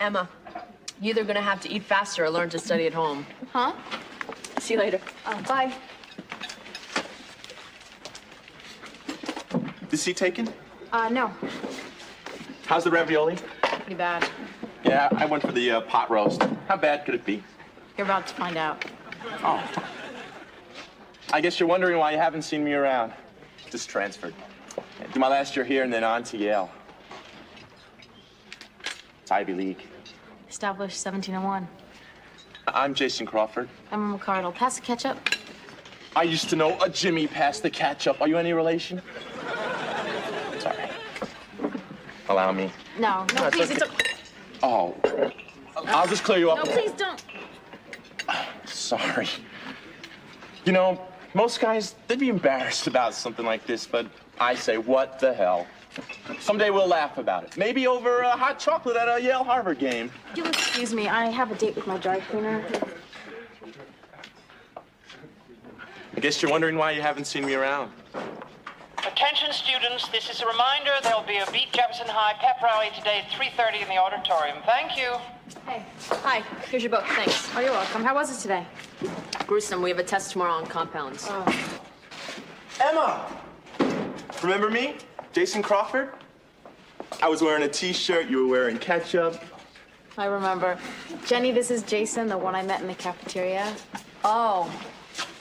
Emma, you're either gonna have to eat faster or learn to study at home. Huh? See you later. Bye. Is he taken? No. How's the ravioli? Pretty bad. Yeah, I went for the pot roast. How bad could it be? You're about to find out. Oh. I guess you're wondering why you haven't seen me around. Just transferred. Do my last year here and then on to Yale. It's Ivy League. Established 1701. I'm Jason Crawford. I'm McCardle. Pass the ketchup. I used to know a Jimmy passed the ketchup. Are you any relation? Sorry. Allow me. No, please. Okay. Oh. I'll just clear you up. No, please don't. Sorry. You know, most guys, they'd be embarrassed about something like this, but I say, what the hell? Someday we'll laugh about it. Maybe over hot chocolate at a Yale-Harvard game. You'll excuse me. I have a date with my dry cleaner. I guess you're wondering why you haven't seen me around. Attention students, this is a reminder there'll be a Beat Jefferson High pep rally today at 3:30 in the auditorium. Thank you. Hey. Hi, here's your book, thanks. Oh, you're welcome. How was it today? Gruesome, we have a test tomorrow on compounds. Oh. Emma! Remember me? Jason Crawford? I was wearing a t-shirt, you were wearing ketchup. I remember. Jenny, this is Jason, the one I met in the cafeteria. Oh,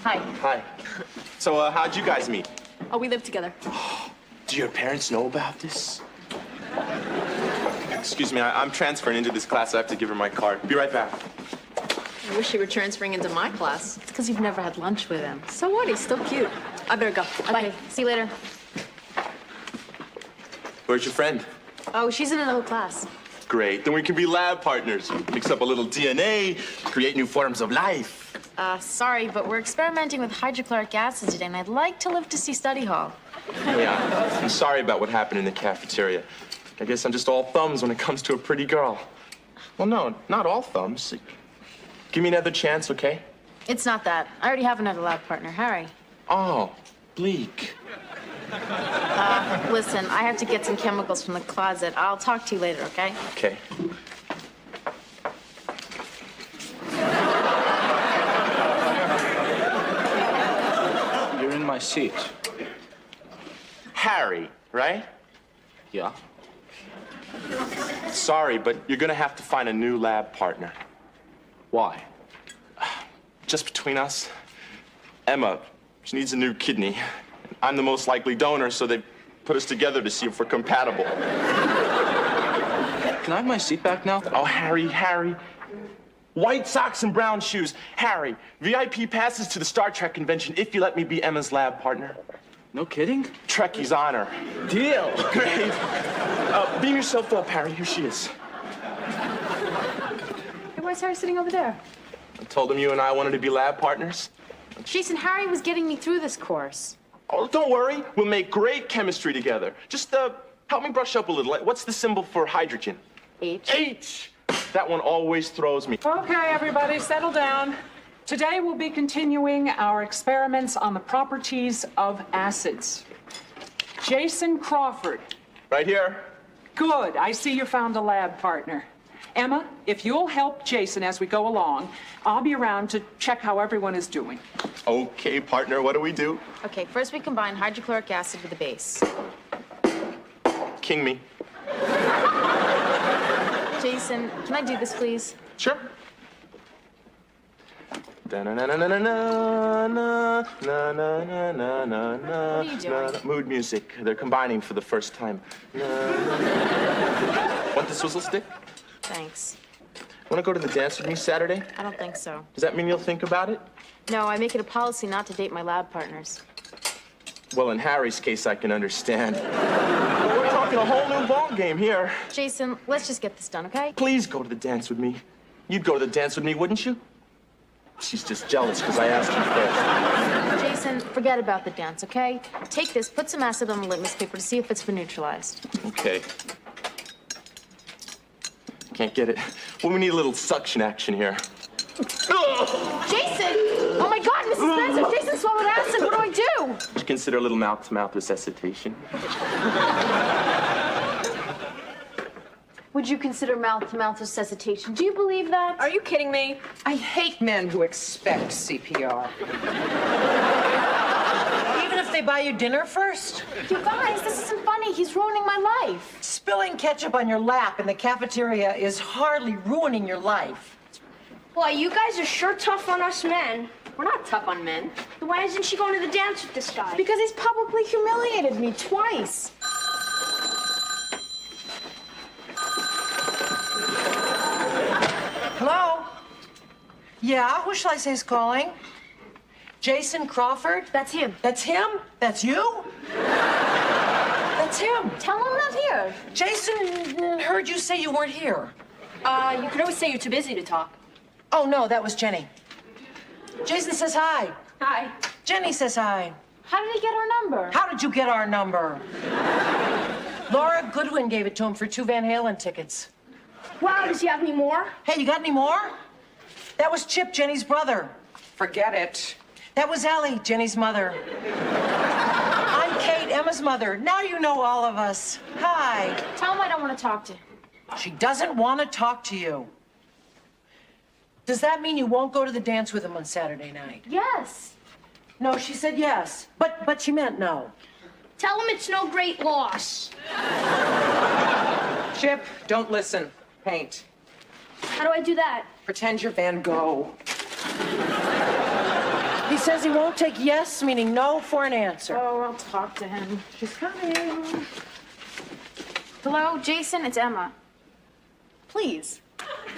hi. Hi. So, how'd you guys meet? Oh, we live together. Do your parents know about this? Excuse me, I'm transferring into this class. I have to give her my card. Be right back. I wish you were transferring into my class. It's because you've never had lunch with him. So what? He's still cute. I better go. Okay, see you later. Where's your friend? Oh, she's in another class. Great, then we can be lab partners. Mix up a little DNA, create new forms of life. Sorry, but we're experimenting with hydrochloric acid today, and I'd like to live to see study hall. Yeah, I'm sorry about what happened in the cafeteria. I guess I'm just all thumbs when it comes to a pretty girl. Well, no, not all thumbs. Give me another chance, okay? It's not that. I already have another lab partner, Harry. Oh, bleak. Listen, I have to get some chemicals from the closet. I'll talk to you later, okay? Okay. You're in my seat. Harry, right? Yeah? Sorry, but you're gonna have to find a new lab partner. Why? Just between us, Emma, she needs a new kidney. I'm the most likely donor, so they put us together to see if we're compatible. Can I have my seat back now? Oh, Harry. White socks and brown shoes. Harry, VIP passes to the Star Trek convention if you let me be Emma's lab partner. No kidding? Trekkie's honor. Deal. Great. Beam yourself up, Harry. Here she is. Hey, why is Harry sitting over there? I told him you and I wanted to be lab partners. Jason, Harry was getting me through this course. Oh, don't worry. We'll make great chemistry together. Just, help me brush up a little. What's the symbol for hydrogen? H. H! That one always throws me. Okay, everybody, settle down. Today we'll be continuing our experiments on the properties of acids. Jason Crawford. Right here. Good. I see you found a lab partner. Emma, if you'll help Jason as we go along, I'll be around to check how everyone is doing. Okay, partner, what do we do? Okay, first we combine hydrochloric acid with the base. King me. Jason, can I do this, please? Sure. What are you doing? Mood music. They're combining for the first time. Want the swizzle stick? Thanks. Want to go to the dance with me Saturday? I don't think so. Does that mean you'll think about it? No, I make it a policy not to date my lab partners. Well, in Harry's case, I can understand. But we're talking a whole new ball game here. Jason, let's just get this done, okay? Please go to the dance with me. You'd go to the dance with me, wouldn't you? She's just jealous because I asked you first. Jason, forget about the dance, okay? Take this, put some acid on the litmus paper to see if it's been neutralized. Okay. Can't get it. Well, we need a little suction action here. Jason! Oh my God, Mrs. Spencer! Jason swallowed acid! What do I do? Would you consider a little mouth-to-mouth resuscitation? would you consider mouth-to-mouth resuscitation? Do you believe that? Are you kidding me? I hate men who expect CPR. Even if they buy you dinner first? You guys, this isn't funny. He's ruining my life. Spilling ketchup on your lap in the cafeteria is hardly ruining your life. Well, you guys are sure tough on us men. We're not tough on men. Then why isn't she going to the dance with this guy? Because he's publicly humiliated me twice. Hello? Yeah, who shall I say is calling? Jason Crawford? That's him. That's him? That's you? That's him. Tell him I'm not here. Jason heard you say you weren't here. You could always say you're too busy to talk. Oh, no, that was Jenny. Jason says hi. Hi. Jenny says hi. How did he get our number? How did you get our number? Laura Goodwin gave it to him for 2 Van Halen tickets. Wow, does he have any more? Hey, you got any more? That was Chip, Jenny's brother. Forget it. That was Allie, Jenny's mother. I'm Kate, Emma's mother. Now you know all of us. Hi. Tell him I don't want to talk to him. She doesn't want to talk to you. Does that mean you won't go to the dance with him on Saturday night? Yes. No, she said yes, but she meant no. Tell him it's no great loss. Chip, don't listen. Paint. How do I do that? Pretend you're Van Gogh. He says he won't take yes, meaning no, for an answer. Oh, I'll talk to him. She's coming. Hello, Jason, it's Emma. Please.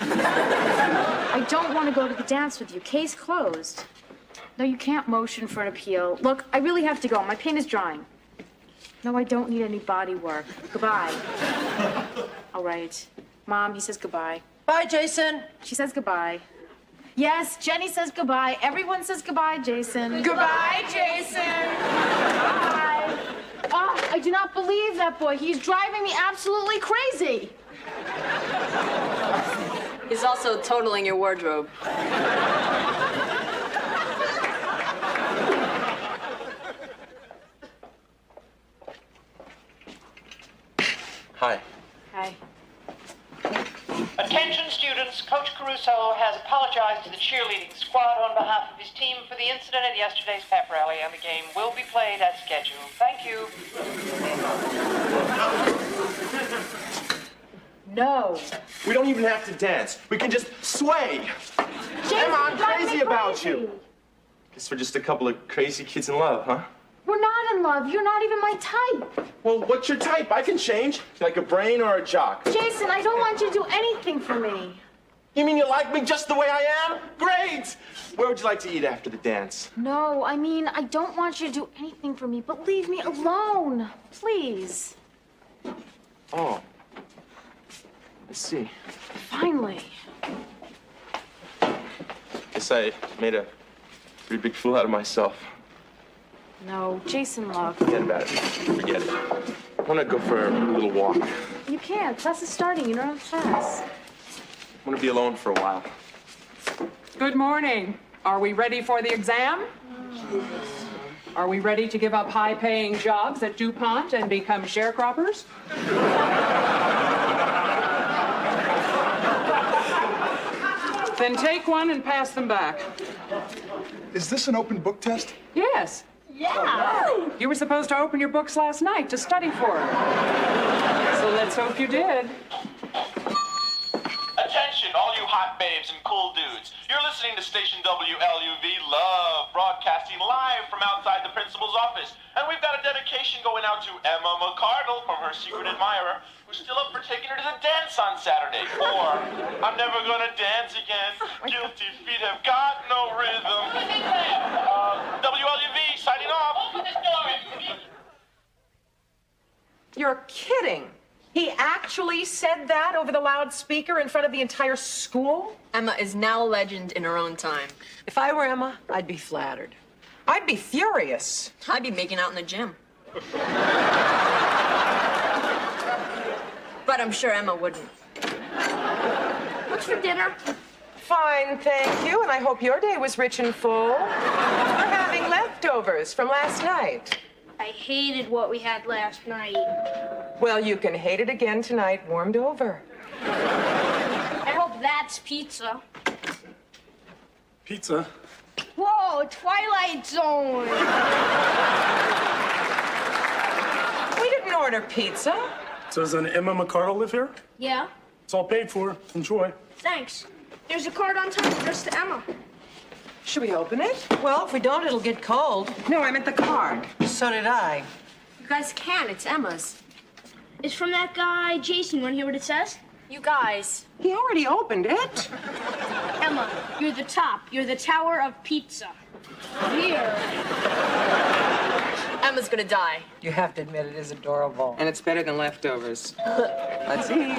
I don't want to go to the dance with you. Case closed. No, you can't motion for an appeal. Look, I really have to go. My paint is drying. No, I don't need any body work. Goodbye. All right. Mom, he says goodbye. Bye, Jason. She says goodbye. Yes, Jenny says goodbye. Everyone says goodbye, Jason. Goodbye, Jason. Bye. Oh, I do not believe that boy. He's driving me absolutely crazy. He's also totaling your wardrobe. Hi. Hi. Attention students, Coach Caruso has apologized to the cheerleading squad on behalf of his team for the incident at yesterday's pep rally, and the game will be played as scheduled. Thank you. No. We don't even have to dance. We can just sway. Jason, Emma, I'm drive me crazy about crazy. you. Guess we're just a couple of crazy kids in love, huh? We're not in love. You're not even my type. Well, what's your type? I can change. Like a brain or a jock? Jason, I don't want you to do anything for me. You mean you like me just the way I am? Great! Where would you like to eat after the dance? No, I mean, I don't want you to do anything for me, but leave me alone. Please. Oh. I see. Finally. Guess I made a pretty big fool out of myself. No, Jason, look. Forget about it. Forget it. I want to go for a little walk. I You can't. Class is starting. You don't have class. want to be alone for a while. Good morning. Are we ready for the exam? Are we ready to give up high-paying jobs at DuPont and become sharecroppers? Then take one and pass them back. Is this an open book test? Yes. Yeah. You were supposed to open your books last night to study for it. So let's hope you did. Attention, all you hot babes and cool dudes. You're listening to station WLUV Love, broadcasting live from outside the principal's office. And we've got a dedication going out to Emma McCardle from her secret admirer, who's still up for taking her to the dance on Saturday. Or, I'm never gonna dance again. Guilty feet have got no rhythm. WLUV signing off. You're kidding. He actually said that over the loudspeaker in front of the entire school? Emma is now a legend in her own time. If I were Emma, I'd be flattered. I'd be furious. I'd be making out in the gym. But I'm sure Emma wouldn't. What's for dinner? Fine, thank you, and I hope your day was rich and full. We're having leftovers from last night. I hated what we had last night. Well, you can hate it again tonight, warmed over. I hope that's pizza. Pizza? Whoa, Twilight Zone. We didn't order pizza. So does an Emma McCardle live here? Yeah, It's all paid for. Enjoy. thanks. There's a card on top addressed to Emma. Should we open it? Well, if we don't, it'll get cold. No, I meant the card. So did I. You guys can. It's Emma's. It's from that guy, Jason. Want to hear what it says? You guys. He already opened it. Emma, you're the top. You're the tower of pizza. Here. Emma's gonna die. You have to admit it is adorable. And it's better than leftovers. Let's see.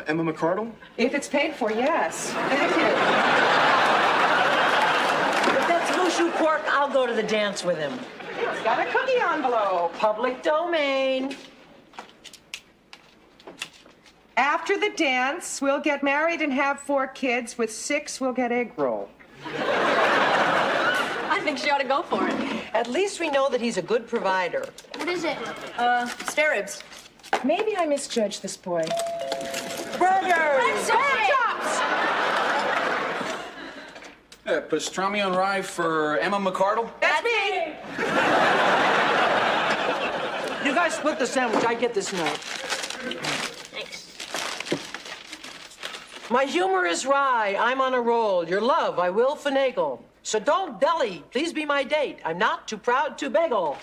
Emma McCardle? If it's paid for, yes. Thank you. If that's Mushu pork, I'll go to the dance with him. It's got a cookie envelope. Public domain. After the dance, we'll get married and have 4 kids. With 6, we'll get egg roll. I think she ought to go for it. At least we know that he's a good provider. What is it? Spare ribs. Maybe I misjudged this boy. Burgers! Pastrami on rye for Emma McCardle? That's me. You guys split the sandwich. I get this note. Thanks. My humor is wry. I'm on a roll. Your love, I will finagle. So don't deli. Please be my date. I'm not too proud to bagel.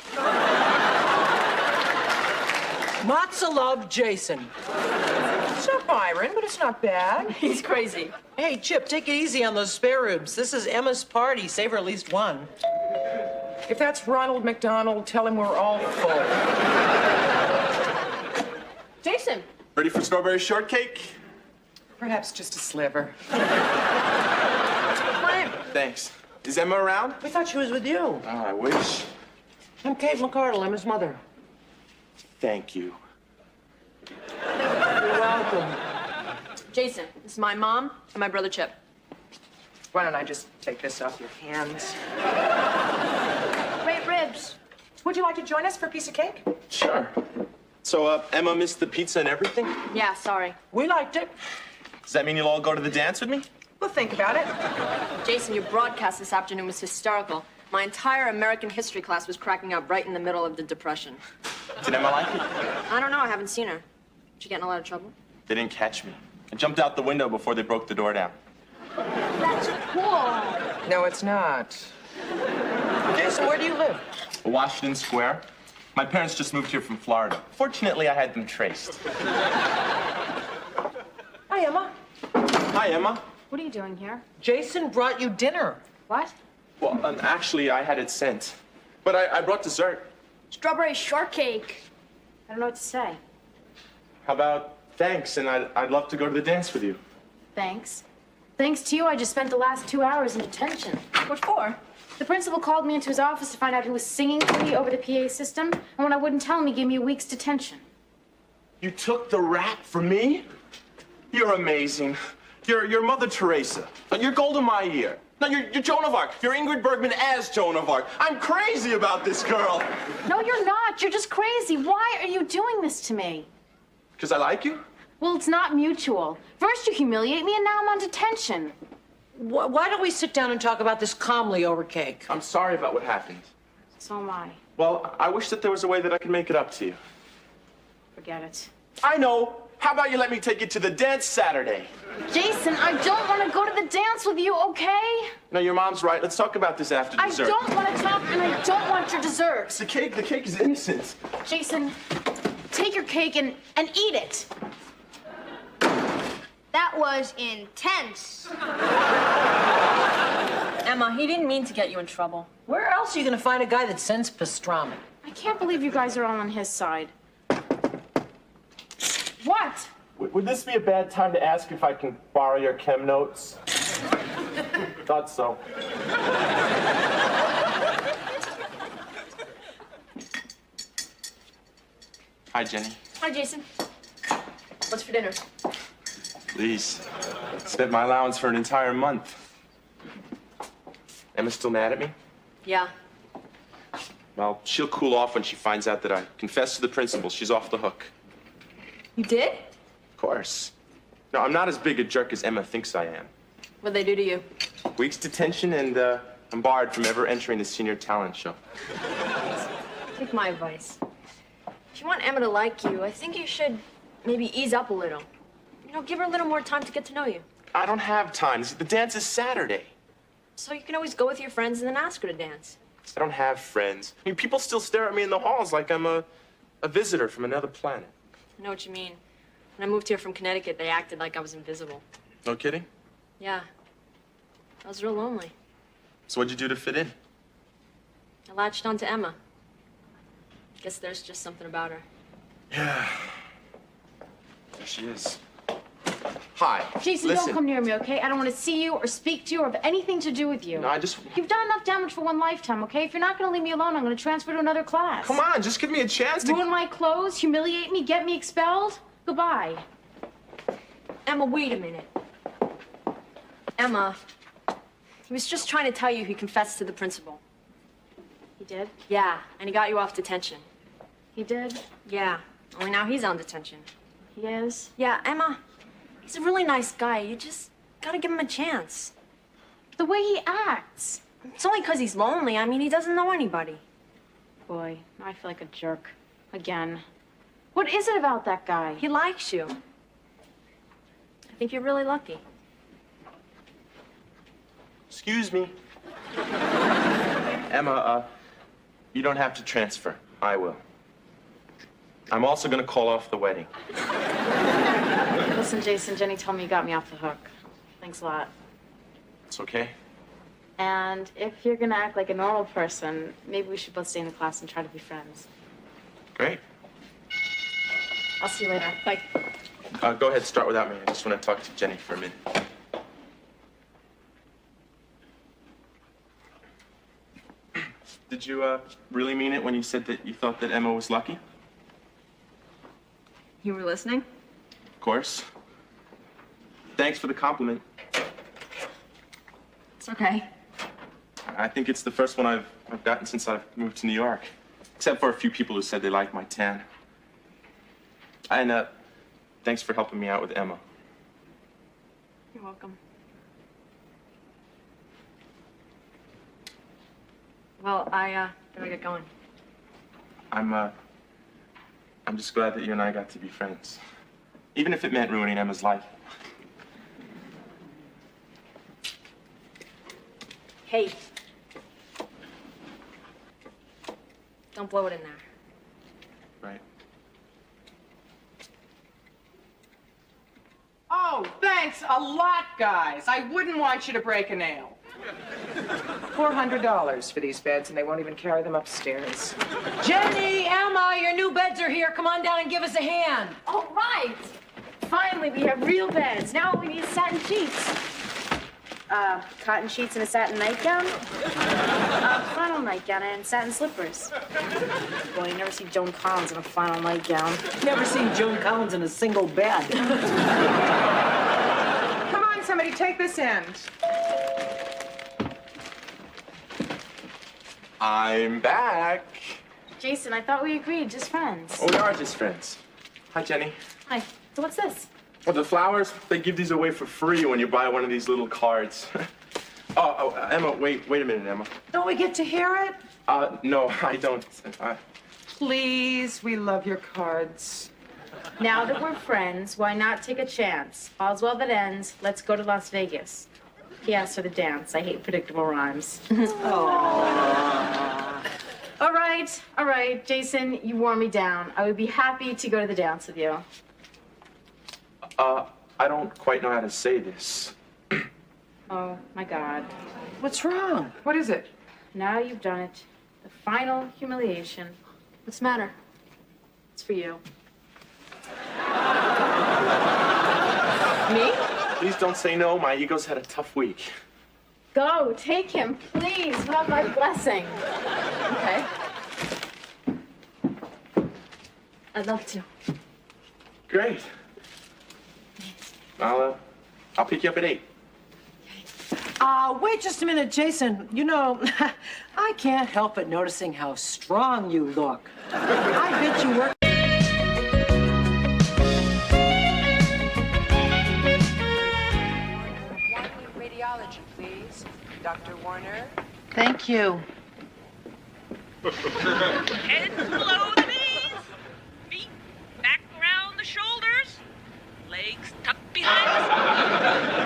Matza love, Jason. It's not Byron, but it's not bad. He's crazy. Hey, Chip, take it easy on those spare ribs. This is Emma's party. Save her at least one. If that's Ronald McDonald, tell him we're all full. Jason. Ready for strawberry shortcake? Perhaps just a sliver. Come on in. Thanks. Is Emma around? We thought she was with you. Oh, I wish. I'm Kate McCardle. I'm his mother. Thank you. You're welcome. Jason, this is my mom and my brother Chip. Why don't I just take this off your hands? Great ribs. Would you like to join us for a piece of cake? Sure. So, Emma missed the pizza and everything? Yeah, sorry. We liked it. Does that mean you'll all go to the dance with me? We'll think about it. Jason, your broadcast this afternoon was hysterical. My entire American history class was cracking up right in the middle of the Depression. Did Emma like it? I don't know. I haven't seen her. Did you get in a lot of trouble? They didn't catch me. I jumped out the window before they broke the door down. That's cool. No, it's not. Jason, where do you live? Washington Square. My parents just moved here from Florida. Fortunately, I had them traced. Hi, Emma. Hi, Emma. What are you doing here? Jason brought you dinner. What? Well, actually, I had it sent. But I brought dessert. Strawberry shortcake. I don't know what to say. How about thanks, and I'd love to go to the dance with you. Thanks. Thanks to you, I just spent the last 2 hours in detention. What for? The principal called me into his office to find out who was singing to me over the PA system, and when I wouldn't tell him, he gave me a week's detention. You took the rap for me? You're amazing. You're Mother Teresa. You're Golda Meir. No, you're Joan of Arc. You're Ingrid Bergman as Joan of Arc. I'm crazy about this girl. No, you're not. You're just crazy. Why are you doing this to me? Because I like you? Well, it's not mutual. First you humiliate me, and now I'm on detention. Why don't we sit down and talk about this calmly over cake? I'm sorry about what happened. So am I. Well, I wish that there was a way that I could make it up to you. Forget it. I know. How about you let me take you to the dance Saturday? Jason, I don't want to go to the dance with you, okay? No, your mom's right. Let's talk about this after I dessert. don't want to talk, and I don't want your dessert. The cake is innocent. Jason, take your cake and eat it. That was intense. Emma, he didn't mean to get you in trouble. Where else are you going to find a guy that sends pastrami? I can't believe you guys are all on his side. What? Would this be a bad time to ask if I can borrow your chem notes? Thought so. Hi, Jenny. Hi, Jason. What's for dinner? Please. Spent my allowance for an entire month. Emma's still mad at me? Yeah. Well, she'll cool off when she finds out that I confessed to the principal. She's off the hook. You did? Of course. No, I'm not as big a jerk as Emma thinks I am. What'd they do to you? Week's detention, and I'm barred from ever entering the senior talent show. Take my advice. If you want Emma to like you, I think you should maybe ease up a little. You know, give her a little more time to get to know you. I don't have time. The dance is Saturday. So you can always go with your friends and then ask her to dance. I don't have friends. I mean, people still stare at me in the halls like I'm a visitor from another planet. I know what you mean. When I moved here from Connecticut, they acted like I was invisible. No kidding? Yeah. I was real lonely. So what'd you do to fit in? I latched onto Emma. Guess there's just something about her. Yeah. There she is. Hi. Jason, listen. don't come near me, okay? I don't want to see you or speak to you or have anything to do with you. No, I just... You've done enough damage for one lifetime, okay? If you're not going to leave me alone, I'm going to transfer to another class. Come on, just give me a chance to... Ruin my clothes, humiliate me, get me expelled? Goodbye. Emma, wait a minute. Emma, he was just trying to tell you he confessed to the principal. He did? Yeah, and he got you off detention. He did? Yeah, only now he's on detention. He is? Yeah, Emma, he's a really nice guy. You just gotta give him a chance. The way he acts. It's only because he's lonely. I mean, he doesn't know anybody. Boy, now I feel like a jerk. Again. What is it about that guy? He likes you. I think you're really lucky. Excuse me. Emma, you don't have to transfer. I will. I'm also gonna call off the wedding. Listen, Jason, Jenny told me you got me off the hook. Thanks a lot. It's okay. And if you're gonna act like a normal person, maybe we should both stay in the class and try to be friends. Great. I'll see you later. Bye. Go ahead, start without me. I just want to talk to Jenny for a minute. Did you, really mean it when you said that you thought that Emma was lucky? You were listening? Of course. Thanks for the compliment. It's okay. I think it's the first one I've gotten since I've moved to New York. Except for a few people who said they liked my tan. And, thanks for helping me out with Emma. You're welcome. Well, I gotta get going. I'm just glad that you and I got to be friends. Even if it meant ruining Emma's life. Hey. Don't blow it in there. Right. Oh, thanks a lot, guys. I wouldn't want you to break a nail. $400 for these beds, and they won't even carry them upstairs. Jenny, Emma, your new beds are here. Come on down and give us a hand. All right. Finally, we have real beds. Now we need satin sheets. Cotton sheets and a satin nightgown? Flannel nightgown and satin slippers. Boy, you never see Joan Collins in a flannel nightgown. Never seen Joan Collins in a single bed. Come on, somebody, take this end. I'm back. Jason, I thought we agreed, just friends. Oh, we are just friends. Hi, Jenny. Hi. So what's this? Well, the flowers, they give these away for free when you buy one of these little cards. Emma, wait a minute, Emma. Don't we get to hear it? No, I don't. Please, we love your cards. Now that we're friends, why not take a chance? All's well that ends. Let's go to Las Vegas. He asked her to dance. I hate predictable rhymes. All right, Jason, you wore me down. I would be happy to go to the dance with you. I don't quite know how to say this. Oh, my God. What's wrong? What is it? Now you've done it. The final humiliation. What's the matter? It's for you. Me? Please don't say no. My ego's had a tough week. Go, take him, please. You have my blessing. Okay. I'd love to. Great. I'll pick you up at 8. Wait just a minute, Jason. You know, I can't help but noticing how strong you look. I bet you work. Radiology, please. Dr. Warner. Thank you. Heads below the knees, feet back around the shoulders, legs tucked behind the spine.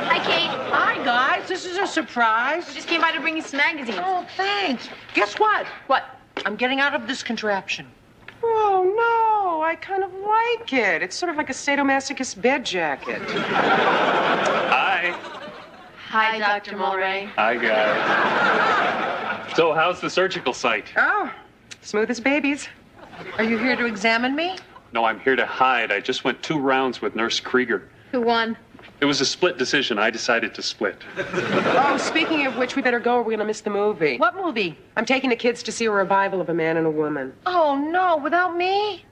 Hi, Kate. Hi, guys. This is a surprise. We just came by to bring you some magazines. Oh, thanks. Guess what? What? I'm getting out of this contraption. Oh, no. I kind of like it. It's sort of like a sadomasochist bed jacket. Hi. Hi, Dr. Mulray. Hi, guys. So, how's the surgical site? Oh, smooth as babies. Are you here to examine me? No, I'm here to hide. I just went 2 rounds with Nurse Krieger. Who won? It was a split decision. I decided to split. Oh, speaking of which, we better go or we're going to miss the movie. What movie? I'm taking the kids to see a revival of A Man and a Woman. Oh, no, without me?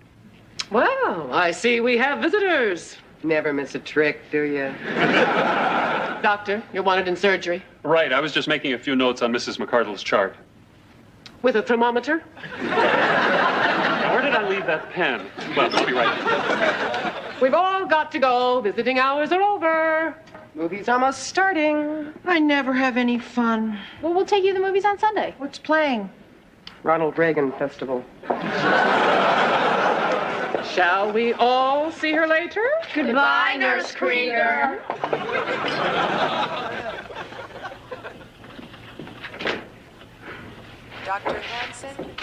Well, I see we have visitors. Never miss a trick, do you? Doctor, you're wanted in surgery. Right, I was just making a few notes on Mrs. McCardle's chart. With a thermometer? Where did I leave that pen? Well, I'll be right back. We've all got to go. Visiting hours are over. Movie's almost starting. I never have any fun. Well, we'll take you to the movies on Sunday. What's playing? Ronald Reagan Festival. Shall we all see her later? Goodbye, Nurse Krieger. Dr. Hansen?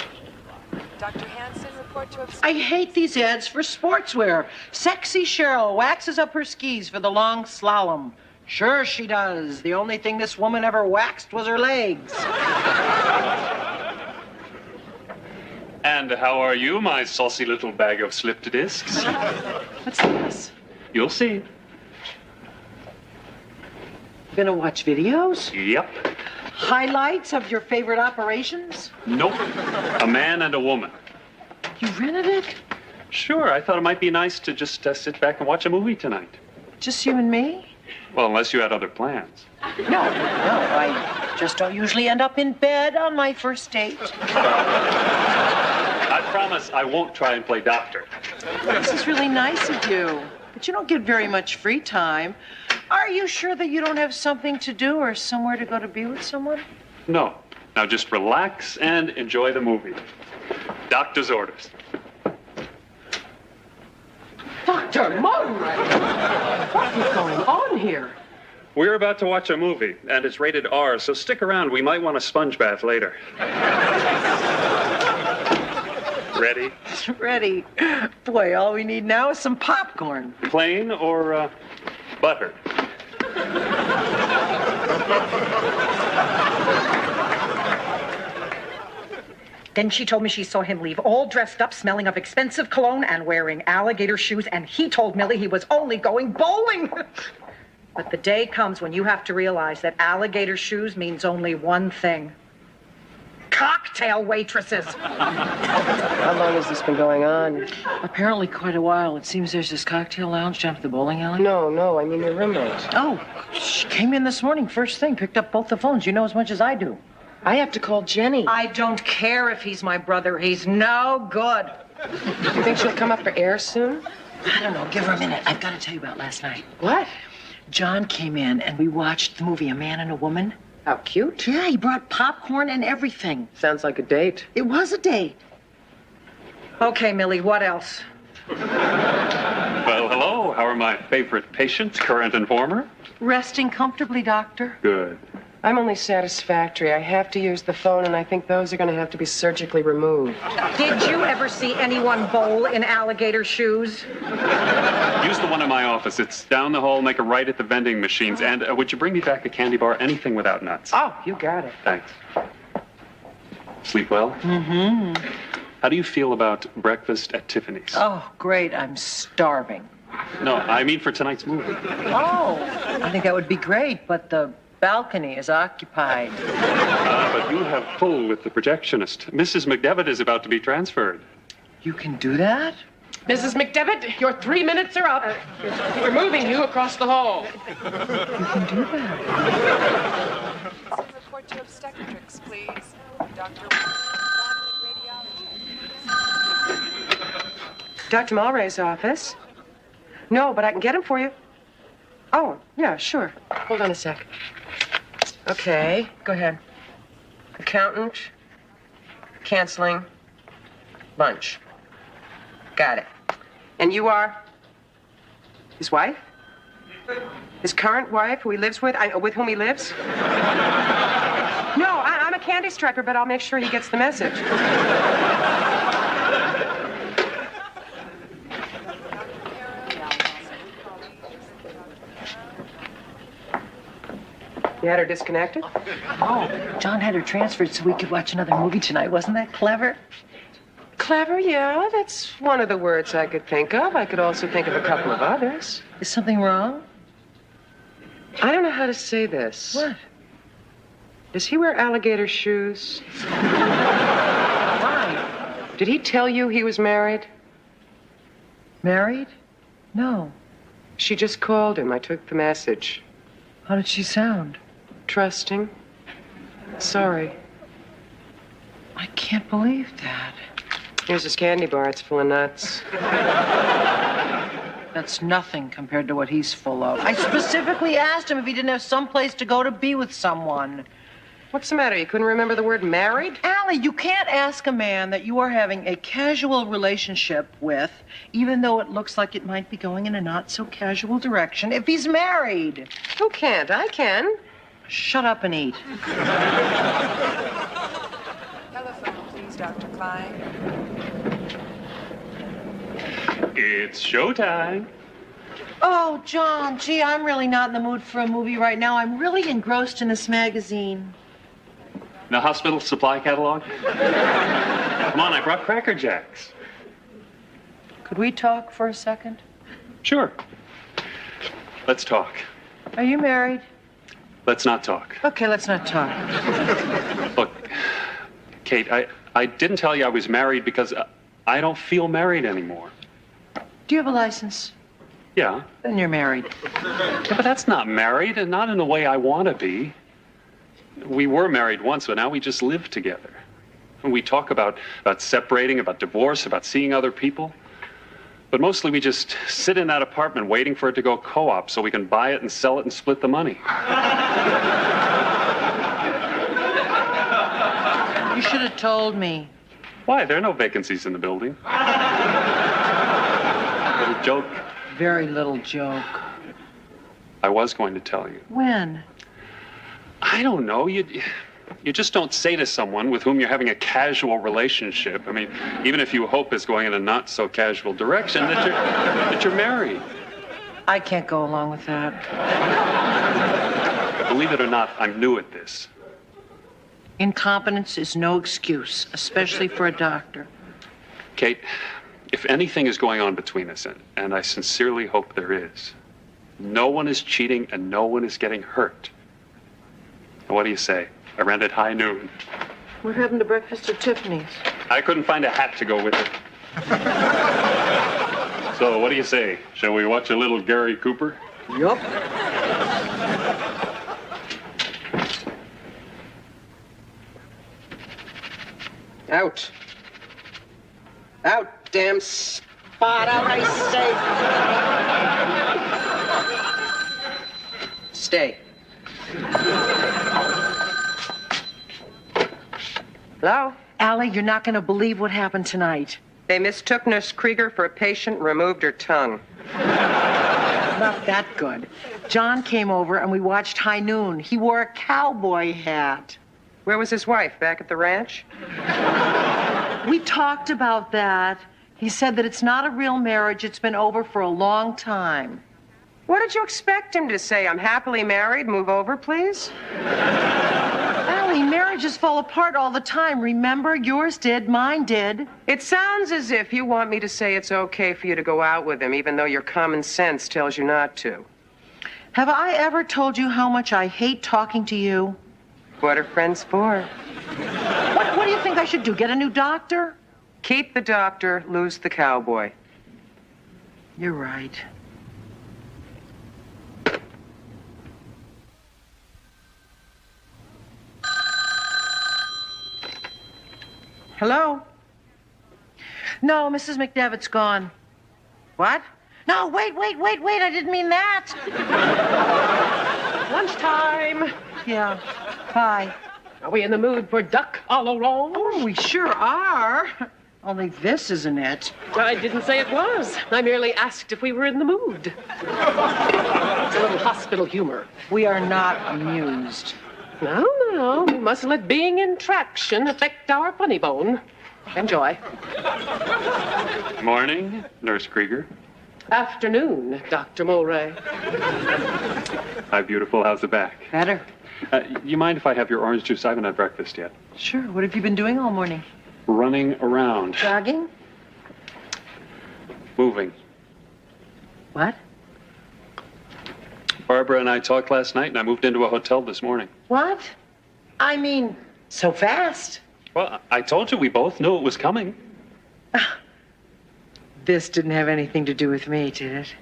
Dr. Hansen, report to have... I hate these ads for sportswear. Sexy Cheryl waxes up her skis for the long slalom. Sure she does. The only thing this woman ever waxed was her legs. And how are you, my saucy little bag of slipped discs? What's this? You'll see. Gonna watch videos? Yep. Highlights of your favorite operations? Nope. A Man and a Woman. You rented it? Sure, I thought it might be nice to just sit back and watch a movie tonight. Just you and me? Well, unless you had other plans. No, I just don't usually end up in bed on my first date. I promise I won't try and play doctor. This is really nice of you, but you don't get very much free time. Are you sure that you don't have something to do or somewhere to go to be with someone? No. Now just relax and enjoy the movie. Doctor's orders. Dr. Mulray! What is going on here? We're about to watch a movie, and it's rated R, so stick around. We might want a sponge bath later. Ready? Ready. Boy, all we need now is some popcorn. Plain or buttered? Then she told me she saw him leave all dressed up, smelling of expensive cologne and wearing alligator shoes, and he told Millie he was only going bowling. But the day comes when you have to realize that alligator shoes means only one thing. Cocktail waitresses. How long has this been going on? Apparently quite a while. It seems there's this cocktail lounge down at the bowling alley. No, I mean your roommate. Oh, she came in this morning, first thing, picked up both the phones. You know as much as I do. I have to call Jenny. I don't care if he's my brother. He's no good. You think she'll come up for air soon? I don't know. Give her a minute. I've got to tell you about last night. What? John came in and we watched the movie A Man and a Woman. How cute. Yeah, he brought popcorn and everything. Sounds like a date. It was a date. Okay, Millie, what else? Well, hello. How are my favorite patients, current informer? Resting comfortably, Doctor. Good. I'm only satisfactory. I have to use the phone, and I think those are going to have to be surgically removed. Did you ever see anyone bowl in alligator shoes? Use the one in my office. It's down the hall. Make a right at the vending machines. And would you bring me back a candy bar? Anything without nuts. Oh, you got it. Thanks. Sleep well? Mm-hmm. How do you feel about breakfast at Tiffany's? Oh, great. I'm starving. No, I mean for tonight's movie. Oh, I think that would be great, but the balcony is occupied. But you have pull with the projectionist. Mrs. McDevitt is about to be transferred. You can do that? Mrs. McDevitt, your 3 minutes are up. We're moving you across the hall. You can do that. Report to obstetrics, please. Dr. Mulray's office? No, but I can get him for you. Oh, yeah, sure. Hold on a sec. Okay, go ahead. Accountant. Canceling. Lunch. Got it. And you are? His wife? His current wife, who he lives with? With whom he lives? No, I'm a candy striper, but I'll make sure he gets the message. You had her disconnected? Oh, John had her transferred so we could watch another movie tonight. Wasn't that clever? Clever, yeah. That's one of the words I could think of. I could also think of a couple of others. Is something wrong? I don't know how to say this. What? Does he wear alligator shoes? Why? Did he tell you he was married? Married? No. She just called him. I took the message. How did she sound? Trusting. Sorry. I can't believe that. Here's his candy bar. It's full of nuts. That's nothing compared to what he's full of. I specifically asked him if he didn't have some place to go to be with someone. What's the matter? You couldn't remember the word married? Allie, you can't ask a man that you are having a casual relationship with, even though it looks like it might be going in a not-so-casual direction, if he's married. Who can't? I can. Shut up and eat. Telephone, please, Dr. Klein. It's showtime. Oh, John, gee, I'm really not in the mood for a movie right now. I'm really engrossed in this magazine. The hospital supply catalog? Come on, I brought Cracker Jacks. Could we talk for a second? Sure. Let's talk. Are you married? Let's not talk. Okay, let's not talk. Look, Kate, I didn't tell you I was married because I don't feel married anymore. Do you have a license? Yeah. Then you're married. Yeah, but that's not married, and not in the way I want to be. We were married once, but now we just live together. And we talk about separating, about divorce, about seeing other people. But mostly we just sit in that apartment waiting for it to go co-op so we can buy it and sell it and split the money. You should have told me. Why? There are no vacancies in the building. Little joke. Very little joke. I was going to tell you. When? I don't know. You just don't say to someone with whom you're having a casual relationship. I mean, even if you hope it's going in a not so casual direction, that you're married. I can't go along with that. Believe it or not, I'm new at this. Incompetence is no excuse, especially for a doctor. Kate, if anything is going on between us, and I sincerely hope there is, no one is cheating and no one is getting hurt. And what do you say? I rented High Noon. What happened to breakfast at Tiffany's? I couldn't find a hat to go with it. So, what do you say? Shall we watch a little Gary Cooper? Yup. Out. Out, damn spot out, I say. Stay. Hello? Allie, you're not going to believe what happened tonight. They mistook Nurse Krieger for a patient and removed her tongue. Not that good. John came over and we watched High Noon. He wore a cowboy hat. Where was his wife? Back at the ranch? We talked about that. He said that it's not a real marriage. It's been over for a long time. What did you expect him to say? I'm happily married. Move over, please? Allie, marriages fall apart all the time. Remember? Yours did. Mine did. It sounds as if you want me to say it's okay for you to go out with him, even though your common sense tells you not to. Have I ever told you how much I hate talking to you? What are friends for? What do you think I should do? Get a new doctor? Keep the doctor, lose the cowboy. You're right. Hello? No, Mrs. McDevitt's gone. What? No, wait, I didn't mean that. Lunchtime. Yeah, bye. Are we in the mood for duck all alone? Oh, we sure are. Only this isn't it. I didn't say it was. I merely asked if we were in the mood. It's a little hospital humor. We are not amused. No, we mustn't let being in traction affect our funny bone. Enjoy. Morning, Nurse Krieger. Afternoon, Dr. Mulray. Hi, beautiful. How's the back? Better. You mind if I have your orange juice? I haven't had breakfast yet. Sure. What have you been doing all morning? Running around. Jogging? Moving. What? Barbara and I talked last night, and I moved into a hotel this morning. What? I mean, so fast. Well, I told you we both knew it was coming. This didn't have anything to do with me, did it?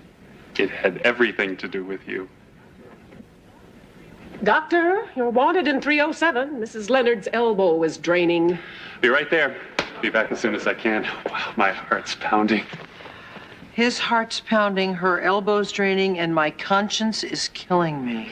It had everything to do with you. Doctor, you're wanted in 307. Mrs. Leonard's elbow is draining. Be right there. Be back as soon as I can. Wow, my heart's pounding. His heart's pounding, her elbow's draining, and my conscience is killing me.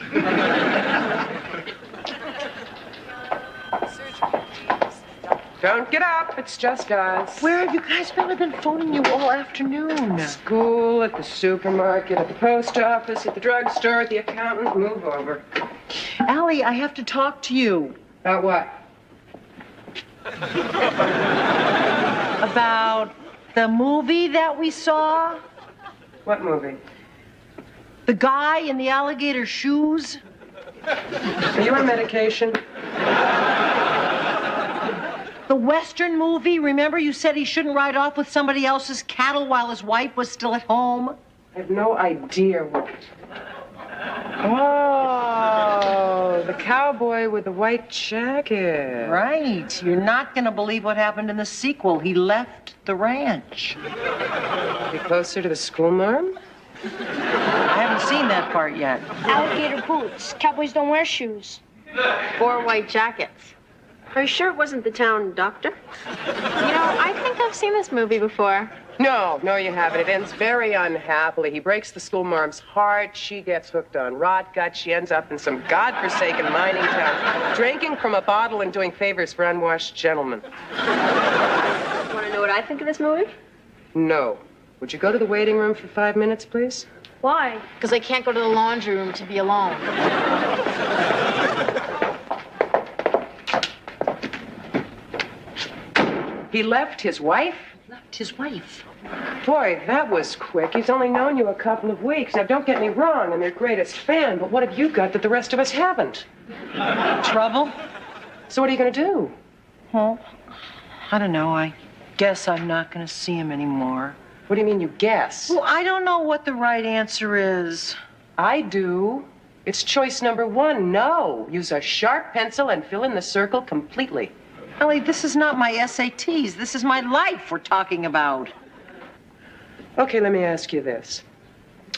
Don't get up. It's just us. Where have you guys been? I've been phoning you all afternoon. School, at the supermarket, at the post office, at the drugstore, at the accountant. Move over. Allie, I have to talk to you. About what? About the movie that we saw. What movie? The guy in the alligator shoes. Are you on medication? The Western movie, remember you said he shouldn't ride off with somebody else's cattle while his wife was still at home? I have no idea what... Oh, the cowboy with the white jacket. Right. You're not going to believe what happened in the sequel. He left the ranch. Be closer to the school marm? I haven't seen that part yet. Alligator boots. Cowboys don't wear shoes. 4 white jackets. Are you sure it wasn't the town doctor? I think I've seen this movie before. No, you haven't. It ends very unhappily. He breaks the school marm's heart. She gets hooked on rot gut. She ends up in some godforsaken mining town, drinking from a bottle and doing favors for unwashed gentlemen. Want to know what I think of this movie? No. Would you go to the waiting room for 5 minutes, please? Why? Because I can't go to the laundry room to be alone. He left his wife? Left his wife. Boy, that was quick. He's only known you a couple of weeks. Now, don't get me wrong, I'm your greatest fan, but what have you got that the rest of us haven't? Trouble? So what are you going to do? Well, I don't know. I guess I'm not going to see him anymore. What do you mean you guess? Well, I don't know what the right answer is. I do. It's choice number 1, no. Use a sharp pencil and fill in the circle completely. Ellie, this is not my SATs. This is my life we're talking about. Okay, let me ask you this.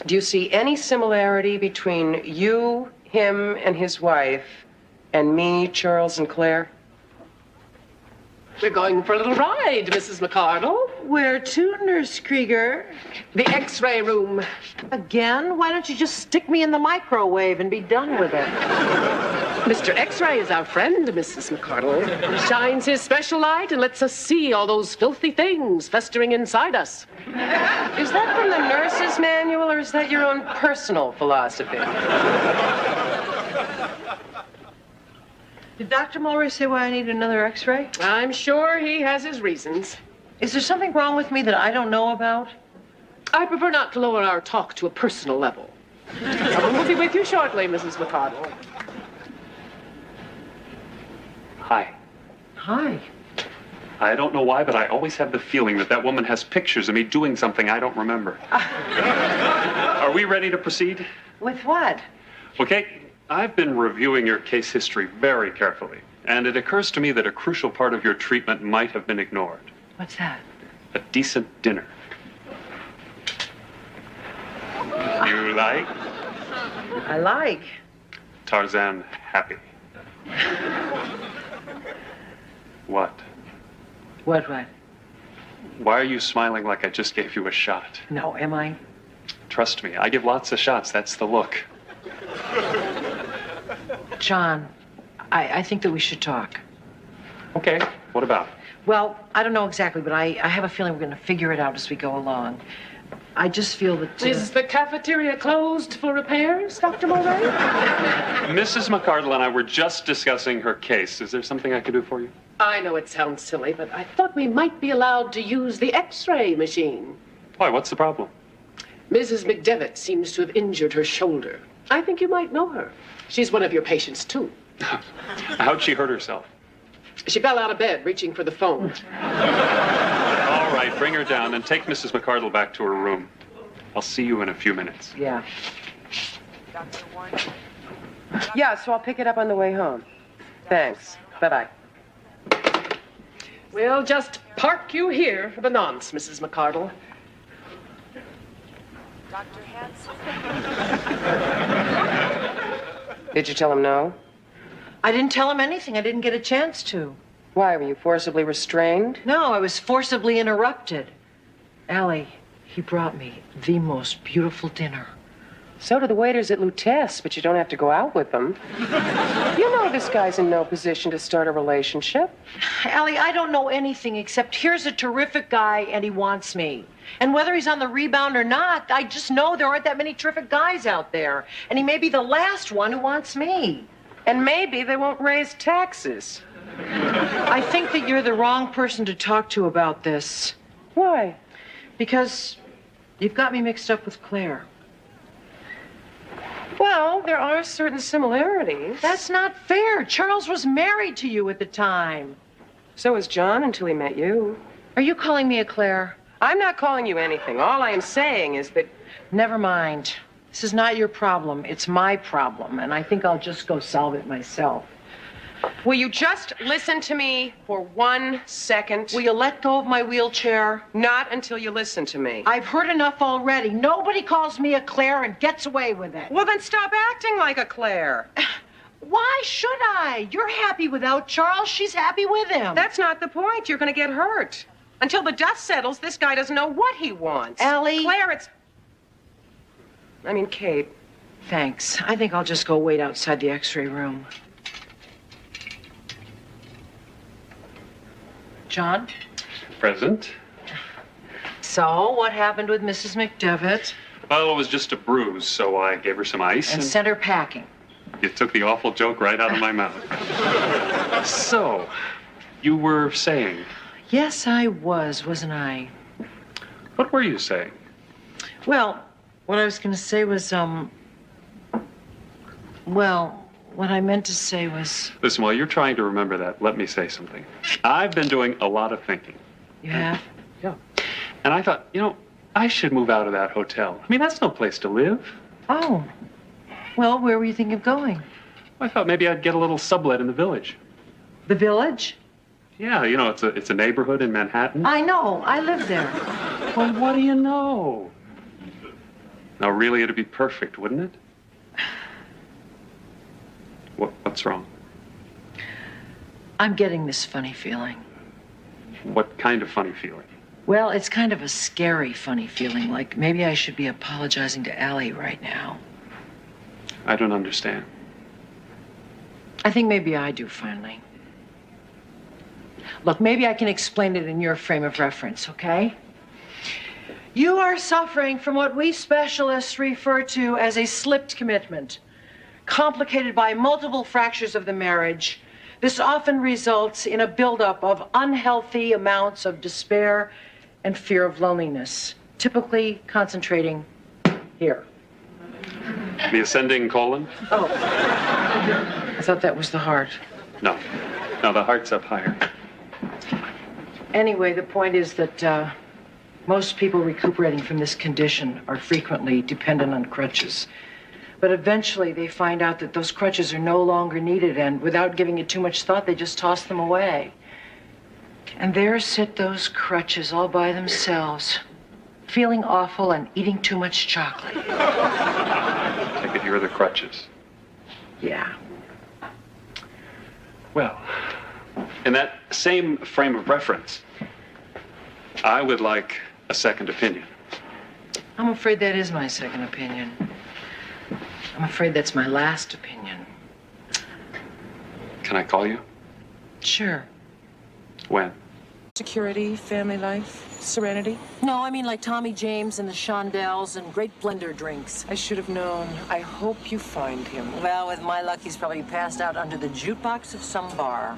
Do you see any similarity between you, him, and his wife, and me, Charles, and Claire? We're going for a little ride, Mrs. McCardle. Where to, Nurse Krieger? The X-ray room. Again? Why don't you just stick me in the microwave and be done with it? Mr. X-ray is our friend, Mrs. McCardle. He shines his special light and lets us see all those filthy things festering inside us. Is that from the nurse's manual, or is that your own personal philosophy? Did Dr. Mulray say why I need another X-ray? I'm sure he has his reasons. Is there something wrong with me that I don't know about? I prefer not to lower our talk to a personal level. Someone will be with you shortly, Mrs. McCardle. Hi. Hi. I don't know why, but I always have the feeling that that woman has pictures of me doing something I don't remember. Are we ready to proceed? With what? Okay, I've been reviewing your case history very carefully, and it occurs to me that a crucial part of your treatment might have been ignored. What's that? A decent dinner. You like? I like. Tarzan happy. What? What? Why are you smiling like I just gave you a shot? No, am I? Trust me, I give lots of shots. That's the look. John, I think that we should talk. Okay, what about? Well, I don't know exactly, but I have a feeling we're going to figure it out as we go along. I just feel that... Is the cafeteria closed for repairs, Dr. Mulray? Mrs. McCardle and I were just discussing her case. Is there something I can do for you? I know it sounds silly, but I thought we might be allowed to use the X-ray machine. Why, what's the problem? Mrs. McDevitt seems to have injured her shoulder. I think you might know her. She's one of your patients, too. How'd she hurt herself? She fell out of bed, reaching for the phone. All right, bring her down and take Mrs. McCardle back to her room. I'll see you in a few minutes. Yeah. Dr. Warner. Yeah, so I'll pick it up on the way home. Thanks. Bye-bye. We'll just park you here for the nonce, Mrs. McCardle. Dr. Hanson. Did you tell him no? I didn't tell him anything. I didn't get a chance to. Why? Were you forcibly restrained? No, I was forcibly interrupted. Allie, he brought me the most beautiful dinner. So do the waiters at Lutece, but you don't have to go out with them. You know this guy's in no position to start a relationship. Allie, I don't know anything except here's a terrific guy and he wants me. And whether he's on the rebound or not, I just know there aren't that many terrific guys out there. And he may be the last one who wants me. And maybe they won't raise taxes. I think that you're the wrong person to talk to about this. Why? Because you've got me mixed up with Claire. Well, there are certain similarities. That's not fair. Charles was married to you at the time. So was John until he met you. Are you calling me a Claire? I'm not calling you anything. All I am saying is that... Never mind. This is not your problem. It's my problem, and I think I'll just go solve it myself. Will you just listen to me for 1 second? Will you let go of my wheelchair? Not until you listen to me. I've heard enough already. Nobody calls me a Claire and gets away with it. Well, then stop acting like a Claire. Why should I? You're happy without Charles. She's happy with him. That's not the point. You're going to get hurt. Until the dust settles, this guy doesn't know what he wants. Allie. Claire, Kate. Thanks. I think I'll just go wait outside the X-ray room. John? Present. So, what happened with Mrs. McDevitt? Well, it was just a bruise, so I gave her some ice. And sent her packing. You took the awful joke right out of my mouth. So, you were saying? Yes, I wasn't I? What were you saying? Well, what I was going to say was, what I meant to say was... Listen, while you're trying to remember that, let me say something. I've been doing a lot of thinking. You have? Yeah. And I thought, I should move out of that hotel. I mean, that's no place to live. Oh. Well, where were you thinking of going? I thought maybe I'd get a little sublet in the village. The village? Yeah, it's a neighborhood in Manhattan. I know. I live there. Well, what do you know? Now, really, it'd be perfect, wouldn't it? What's wrong? I'm getting this funny feeling. What kind of funny feeling? Well, it's kind of a scary funny feeling, like maybe I should be apologizing to Allie right now. I don't understand. I think maybe I do, finally. Look, maybe I can explain it in your frame of reference, okay? You are suffering from what we specialists refer to as a slipped commitment, complicated by multiple fractures of the marriage. This often results in a buildup of unhealthy amounts of despair and fear of loneliness, typically concentrating here. The ascending colon? Oh. I thought that was the heart. No, the heart's up higher. Anyway, the point is that most people recuperating from this condition are frequently dependent on crutches. But eventually they find out that those crutches are no longer needed, and without giving it too much thought, they just toss them away. And there sit those crutches all by themselves, feeling awful and eating too much chocolate. Take it you're the crutches. Yeah. Well, in that same frame of reference, I would like a second opinion. I'm afraid that is my second opinion. I'm afraid that's my last opinion. Can I call you? Sure. When? Security, family life, serenity. No, I mean like Tommy James and the Shondells and great blender drinks. I should have known. I hope you find him. Well, with my luck, he's probably passed out under the jukebox of some bar.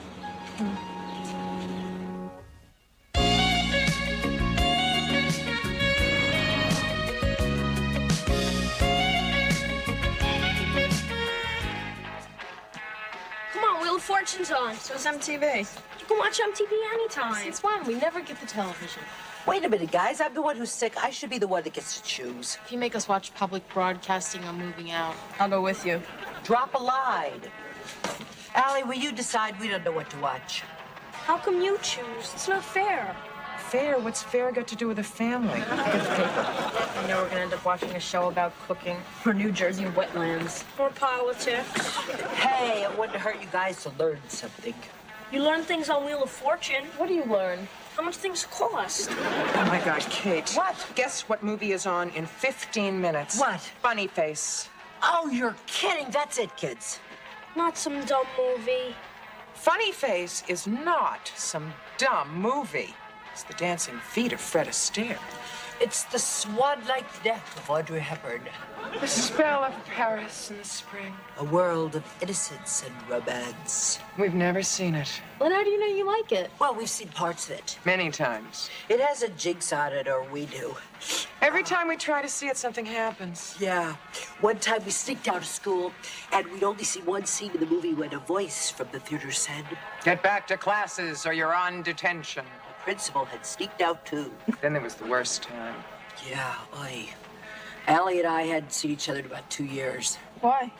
Come on, Wheel of Fortune's on. So it's MTV. You can watch MTV anytime. Since when? We never get the television. Wait a minute, guys. I'm the one who's sick. I should be the one that gets to choose. If you make us watch public broadcasting, I'm moving out. I'll go with you. Drop a line. Allie, will you decide? We don't know what to watch. How come you choose? It's not fair. Fair? What's fair got to do with a family? I know we're gonna end up watching a show about cooking or New Jersey wetlands. Or politics. Hey, it wouldn't hurt you guys to learn something. You learn things on Wheel of Fortune. What do you learn? How much things cost. Oh, my God, Kate. What? Guess what movie is on in 15 minutes? What? Funny Face. Oh, you're kidding. That's it, kids. Not some dumb movie. Funny Face is not some dumb movie. It's the dancing feet of Fred Astaire. It's the swan-like death of Audrey Hepburn. The spell of Paris in the spring. A world of innocence and romance. We've never seen it. Well, how do you know you like it? Well, we've seen parts of it. Many times. It has a jinx on it, or we do. Every time we try to see it, something happens. Yeah. One time we sneaked out of school, and we'd only see one scene in the movie when a voice from the theater said, "Get back to classes or you're on detention." The principal had sneaked out, too. Then there was the worst time. Yeah, Allie and I hadn't seen each other in about 2 years. Why?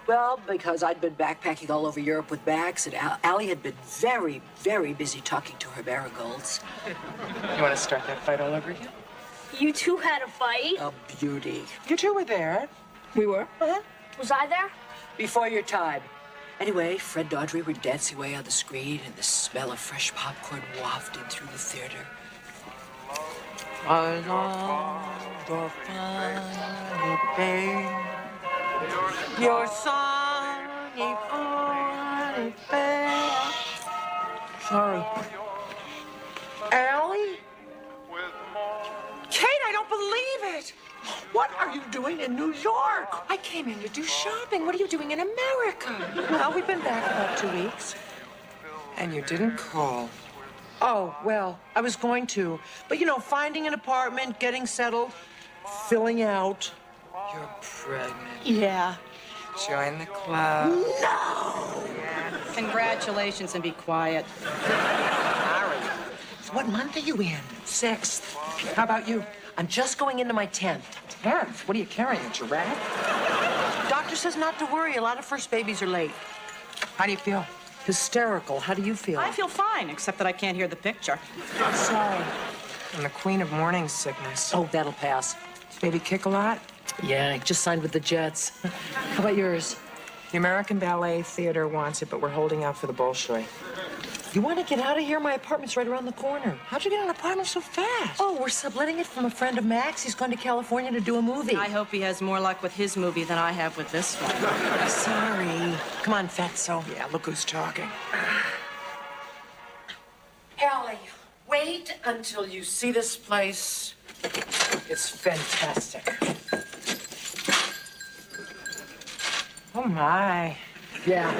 Well, because I'd been backpacking all over Europe with Max, and Allie had been very, very busy talking to her marigolds. You want to start that fight all over again? You two had a fight? A beauty. You two were there. We were? Was I there? Before your time. Anyway, Fred and Audrey were dancing away on the screen, and the smell of fresh popcorn wafted through the theater. I love your funny face, your sunny funny face. Sorry. Allie? Kate, I don't believe it. What are you doing in New York? I came in to do shopping. What are you doing in America? Well, we've been back about 2 weeks. And you didn't call. Oh, well, I was going to. But, you know, finding an apartment, getting settled, filling out. You're pregnant. Yeah. Join the club. No! Congratulations, and be quiet. What month are you in? 6th. How about you? I'm just going into my 10th. 10th? What are you carrying, a giraffe? Doctor says not to worry. A lot of first babies are late. How do you feel? Hysterical. How do you feel? I feel fine, except that I can't hear the picture. Sorry. I'm the queen of morning sickness. Oh, that'll pass. Does baby kick a lot? Yeah, I just signed with the Jets. How about yours? The American Ballet Theater wants it, but we're holding out for the Bolshoi. You want to get out of here? My apartment's right around the corner. How'd you get an apartment so fast? Oh, we're subletting it from a friend of Max. He's going to California to do a movie. I hope he has more luck with his movie than I have with this one. Sorry. Come on, fatso. Yeah, look who's talking. Allie, wait until you see this place. It's fantastic. Oh, my. Yeah.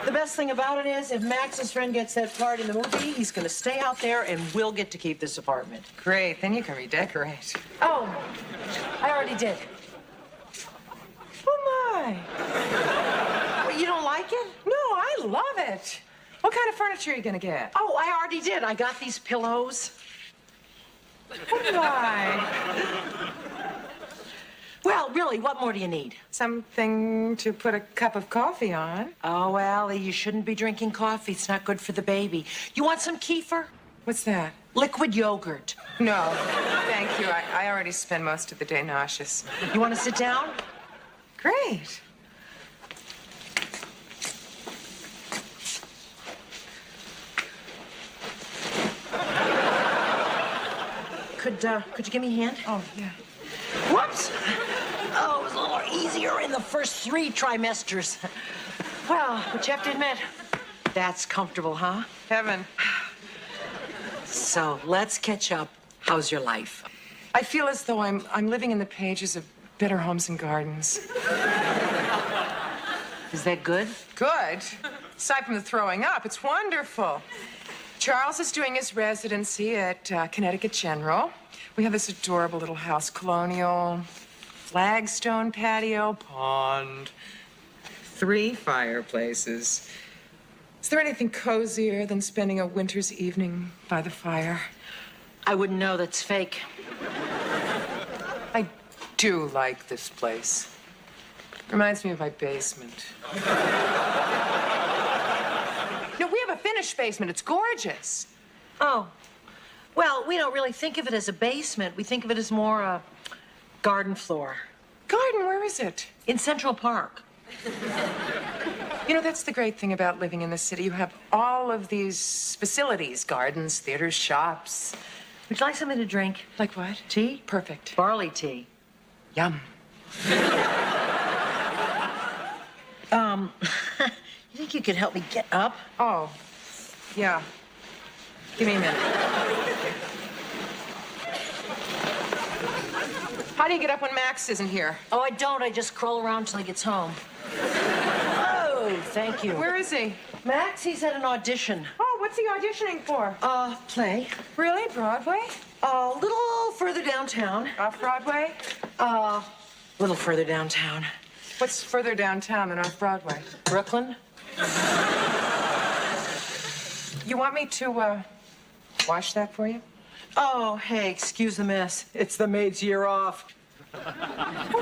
The best thing about it is, if Max's friend gets that part in the movie, he's going to stay out there and we'll get to keep this apartment. Great, then you can redecorate. Oh, I already did. Oh, my. Well, you don't like it? No, I love it. What kind of furniture are you going to get? Oh, I already did. I got these pillows. Oh, my. Well, really, what more do you need? Something to put a cup of coffee on. Oh, Allie, you shouldn't be drinking coffee. It's not good for the baby. You want some kefir? What's that? Liquid yogurt. No, thank you. I already spend most of the day nauseous. You want to sit down? Great. Could you give me a hand? Oh, yeah. Whoops! Oh, it was a little easier in the first 3 trimesters. Well, but you have to admit, that's comfortable, huh? Heaven. So let's catch up. How's your life? I feel as though I'm living in the pages of Better Homes and Gardens. Is that good? Good. Aside from the throwing up, it's wonderful. Charles is doing his residency at Connecticut General. We have this adorable little house, colonial, flagstone patio, pond, 3 fireplaces. Is there anything cozier than spending a winter's evening by the fire? I wouldn't know. That's fake. I do like this place. Reminds me of my basement. No, we have a finished basement. It's gorgeous. Oh. Well, we don't really think of it as a basement. We think of it as more a garden floor. Garden? Where is it? In Central Park. You know, that's the great thing about living in the city. You have all of these facilities, gardens, theaters, shops. Would you like something to drink? Like what? Tea? Perfect. Barley tea. Yum. You think you could help me get up? Oh, yeah. Give me a minute. How do you get up when Max isn't here? Oh, I don't. I just crawl around till he gets home. Oh, thank you. Where is he? Max, he's at an audition. Oh, what's he auditioning for? Play. Really? Broadway? A little further downtown. Off-Broadway? A little further downtown. What's further downtown than off-Broadway? Brooklyn. You want me to, wash that for you? Oh, hey, excuse the mess. It's the maid's year off.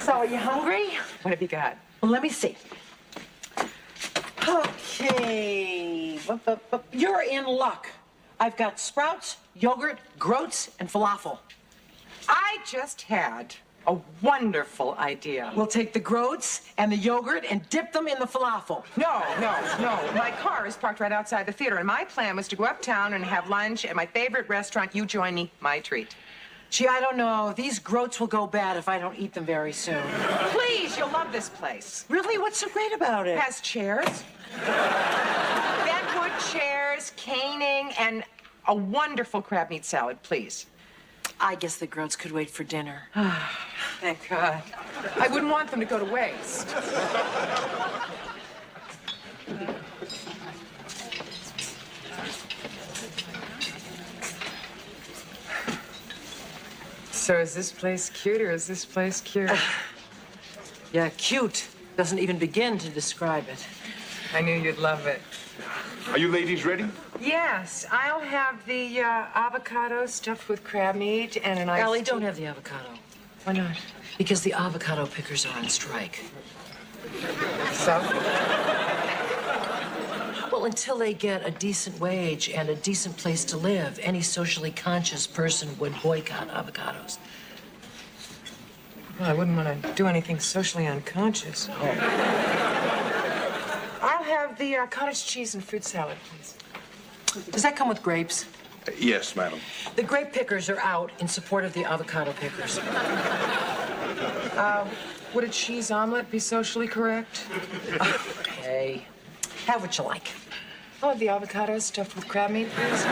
So, are you hungry? What have you got? Well, let me see. Okay. You're in luck. I've got sprouts, yogurt, groats, and falafel. I just had a wonderful idea. We'll take the groats and the yogurt and dip them in the falafel. No. My car is parked right outside the theater, and my plan was to go uptown and have lunch at my favorite restaurant. You join me, my treat. Gee, I don't know. These groats will go bad if I don't eat them very soon. Please, you'll love this place. Really? What's so great about it? It has chairs. Bentwood chairs, caning, and a wonderful crab meat salad, please. I guess the groats could wait for dinner. Thank God. I wouldn't want them to go to waste. So is this place cute or is this place cute? Yeah, cute doesn't even begin to describe it. I knew you'd love it. Are you ladies ready? Yes, I'll have the avocado stuffed with crab meat and an iced Allie, tea. don't have the avocado. Why not? Because the avocado pickers are on strike. So? Well, until they get a decent wage and a decent place to live, any socially conscious person would boycott avocados. Well, I wouldn't want to do anything socially unconscious. I'll have the cottage cheese and fruit salad, please. Does that come with grapes? Yes, madam. The grape pickers are out in support of the avocado pickers. Would a cheese omelet be socially correct? Okay. Have what you like. I'll have the avocado stuffed with crab meat, please.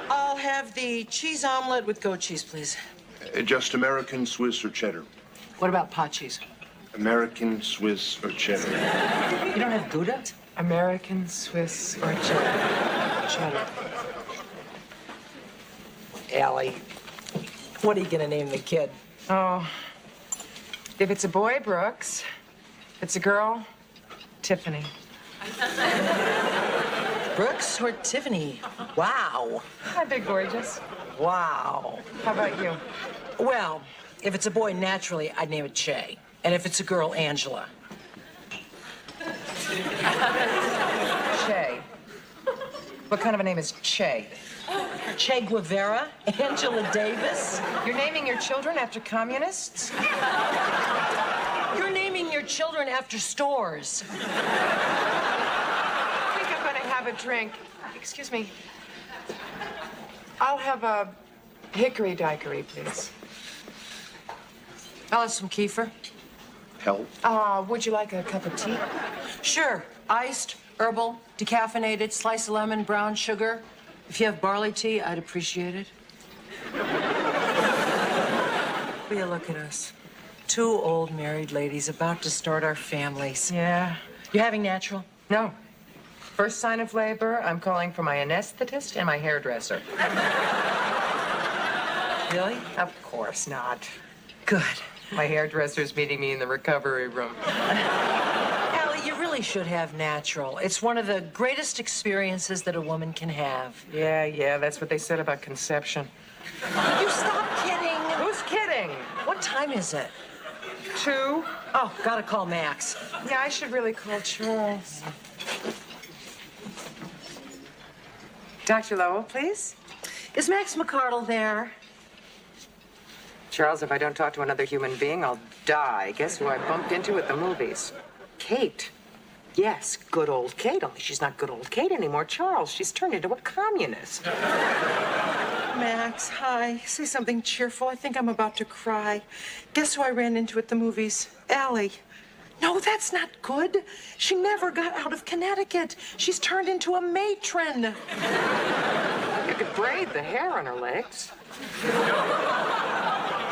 I'll have the cheese omelet with goat cheese, please. Just American, Swiss, or cheddar? What about pot cheese? American, Swiss, or cheddar? You don't have Gouda? American, Swiss, or cheddar? Cheddar. Allie, what are you gonna name the kid? Oh, if it's a boy, Brooks. If it's a girl, Tiffany. Brooks or Tiffany? Wow. Aren't they gorgeous? Wow. How about you? Well, if it's a boy, naturally, I'd name it Che. And if it's a girl, Angela. Che. What kind of a name is Che? Che Guevara? Angela Davis? You're naming your children after communists? You're naming your children after stores. I think I'm gonna have a drink. Excuse me. I'll have a hickory daiquiri, please. I'll have some kefir. Help? Would you like a cup of tea? Sure. Iced, herbal, decaffeinated, slice of lemon, brown sugar. If you have barley tea, I'd appreciate it. Will you look at us? Two old married ladies about to start our families. Yeah. You having natural? No. First sign of labor, I'm calling for my anesthetist and my hairdresser. Really? Of course not. Good. My hairdresser's meeting me in the recovery room. Allie, you really should have natural. It's one of the greatest experiences that a woman can have. Yeah, that's what they said about conception. You stop kidding. Who's kidding? What time is it? 2. Oh, gotta call Max. Yeah, I should really call Charles. Dr. Lowell, please. Is Max McCardle there? Charles, if I don't talk to another human being, I'll die. Guess who I bumped into at the movies? Kate. Yes, good old Kate, only she's not good old Kate anymore. Charles, she's turned into a communist. Max, hi. Say something cheerful. I think I'm about to cry. Guess who I ran into at the movies? Allie. No, that's not good. She never got out of Connecticut. She's turned into a matron. You could braid the hair on her legs.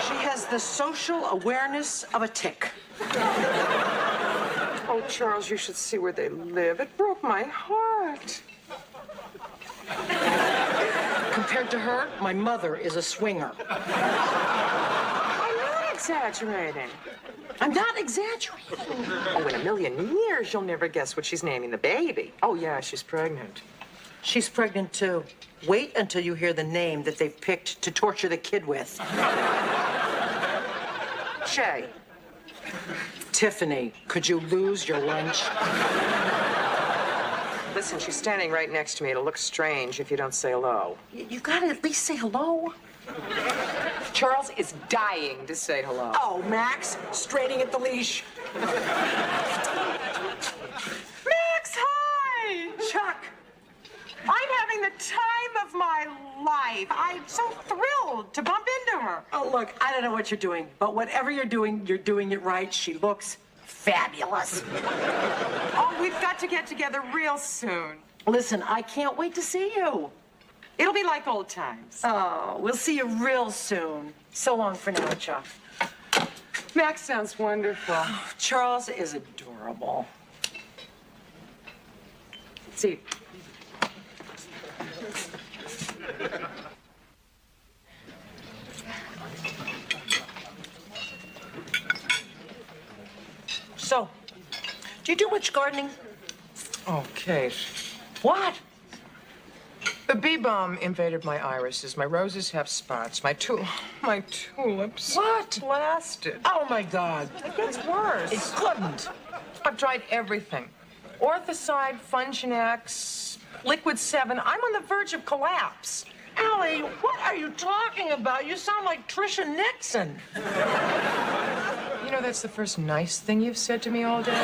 She has the social awareness of a tick. Oh, Charles, you should see where they live. It broke my heart. Compared to her, my mother is a swinger. I'm not exaggerating. I'm not exaggerating. Oh, in a million years, you'll never guess what she's naming the baby. Oh, yeah, she's pregnant. She's pregnant, too. Wait until you hear the name that they've picked to torture the kid with. Che. Tiffany, could you lose your lunch? Listen, she's standing right next to me. It'll look strange if you don't say hello. You gotta at least say hello. Charles is dying to say hello. Oh, Max, straining at the leash. Max, hi! Chuck. I'm having the time of my life. I'm so thrilled to bump into her. Oh, look, I don't know what you're doing, but whatever you're doing it right. She looks fabulous. Oh, we've got to get together real soon. Listen, I can't wait to see you. It'll be like old times. Oh, we'll see you real soon. So long for now, Chuck. Max sounds wonderful. Oh, Charles is adorable. See. So, do you do much gardening? Oh, Kate. What? The bee bomb invaded my irises. My roses have spots. My tulips. What? Blasted. Oh, my God. It gets worse. It couldn't. I've tried everything. Orthicide, Funginax, Liquid 7. I'm on the verge of collapse. Allie, what are you talking about? You sound like Trisha Nixon. You know, that's the first nice thing you've said to me all day.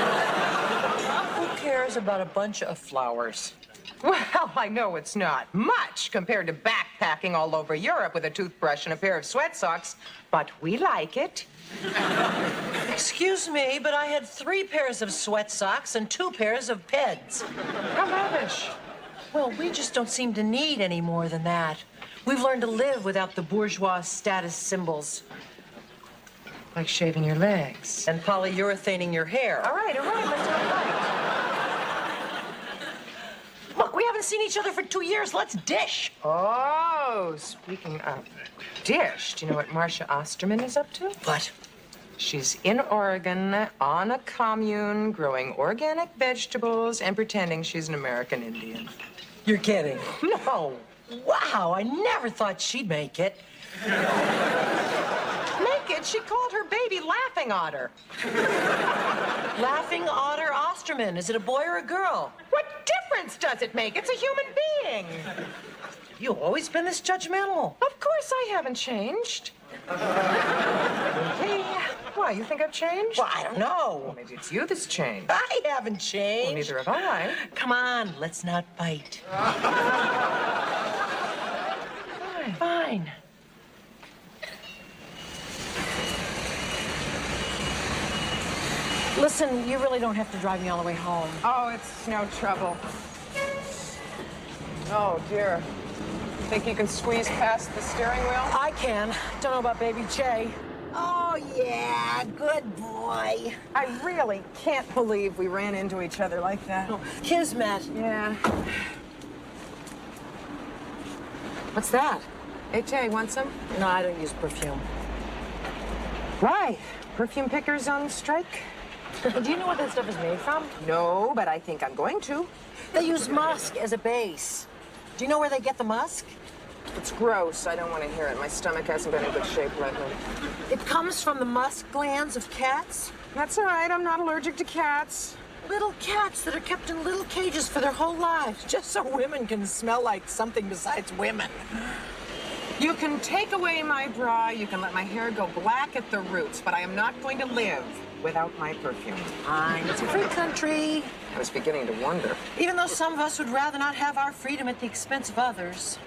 Who cares about a bunch of flowers? Well, I know it's not much compared to backpacking all over Europe with a toothbrush and a pair of sweat socks, but we like it. Excuse me, but I had 3 pairs of sweat socks and 2 pairs of Peds. How rubbish. Well, we just don't seem to need any more than that. We've learned to live without the bourgeois status symbols. Like shaving your legs. And polyurethaning your hair. All right, let's do it right. Look, we haven't seen each other for 2 years. Let's dish. Oh, speaking of dish, do you know what Marcia Osterman is up to? What? She's in Oregon on a commune growing organic vegetables and pretending she's an American Indian. You're kidding. No. Wow, I never thought she'd make it. Make it? She called her baby Laughing Otter. Laughing Otter Osterman. Is it a boy or a girl? What difference difference does it make? It's a human being. You've always been this judgmental. Of course I haven't changed. Hey, why, you think I've changed? Well, I don't know. Well, maybe it's you that's changed. I haven't changed. Well, neither have I. Come on, let's not fight. Fine. Listen, you really don't have to drive me all the way home. Oh, it's no trouble. Oh, dear. Think you can squeeze past the steering wheel? I can. Don't know about baby Jay. Oh, yeah, good boy. I really can't believe we ran into each other like that. Oh, kismet. Yeah. What's that? Hey, Jay, want some? No, I don't use perfume. Why? Perfume pickers on strike? Do you know what that stuff is made from? No, but I think I'm going to. They use musk as a base. Do you know where they get the musk? It's gross. I don't want to hear it. My stomach hasn't been in good shape lately. It comes from the musk glands of cats. That's all right. I'm not allergic to cats. Little cats that are kept in little cages for their whole lives, just so women can smell like something besides women. You can take away my bra, you can let my hair go black at the roots, but I am not going to live without my perfume. Fine, it's a free country. I was beginning to wonder. Even though some of us would rather not have our freedom at the expense of others.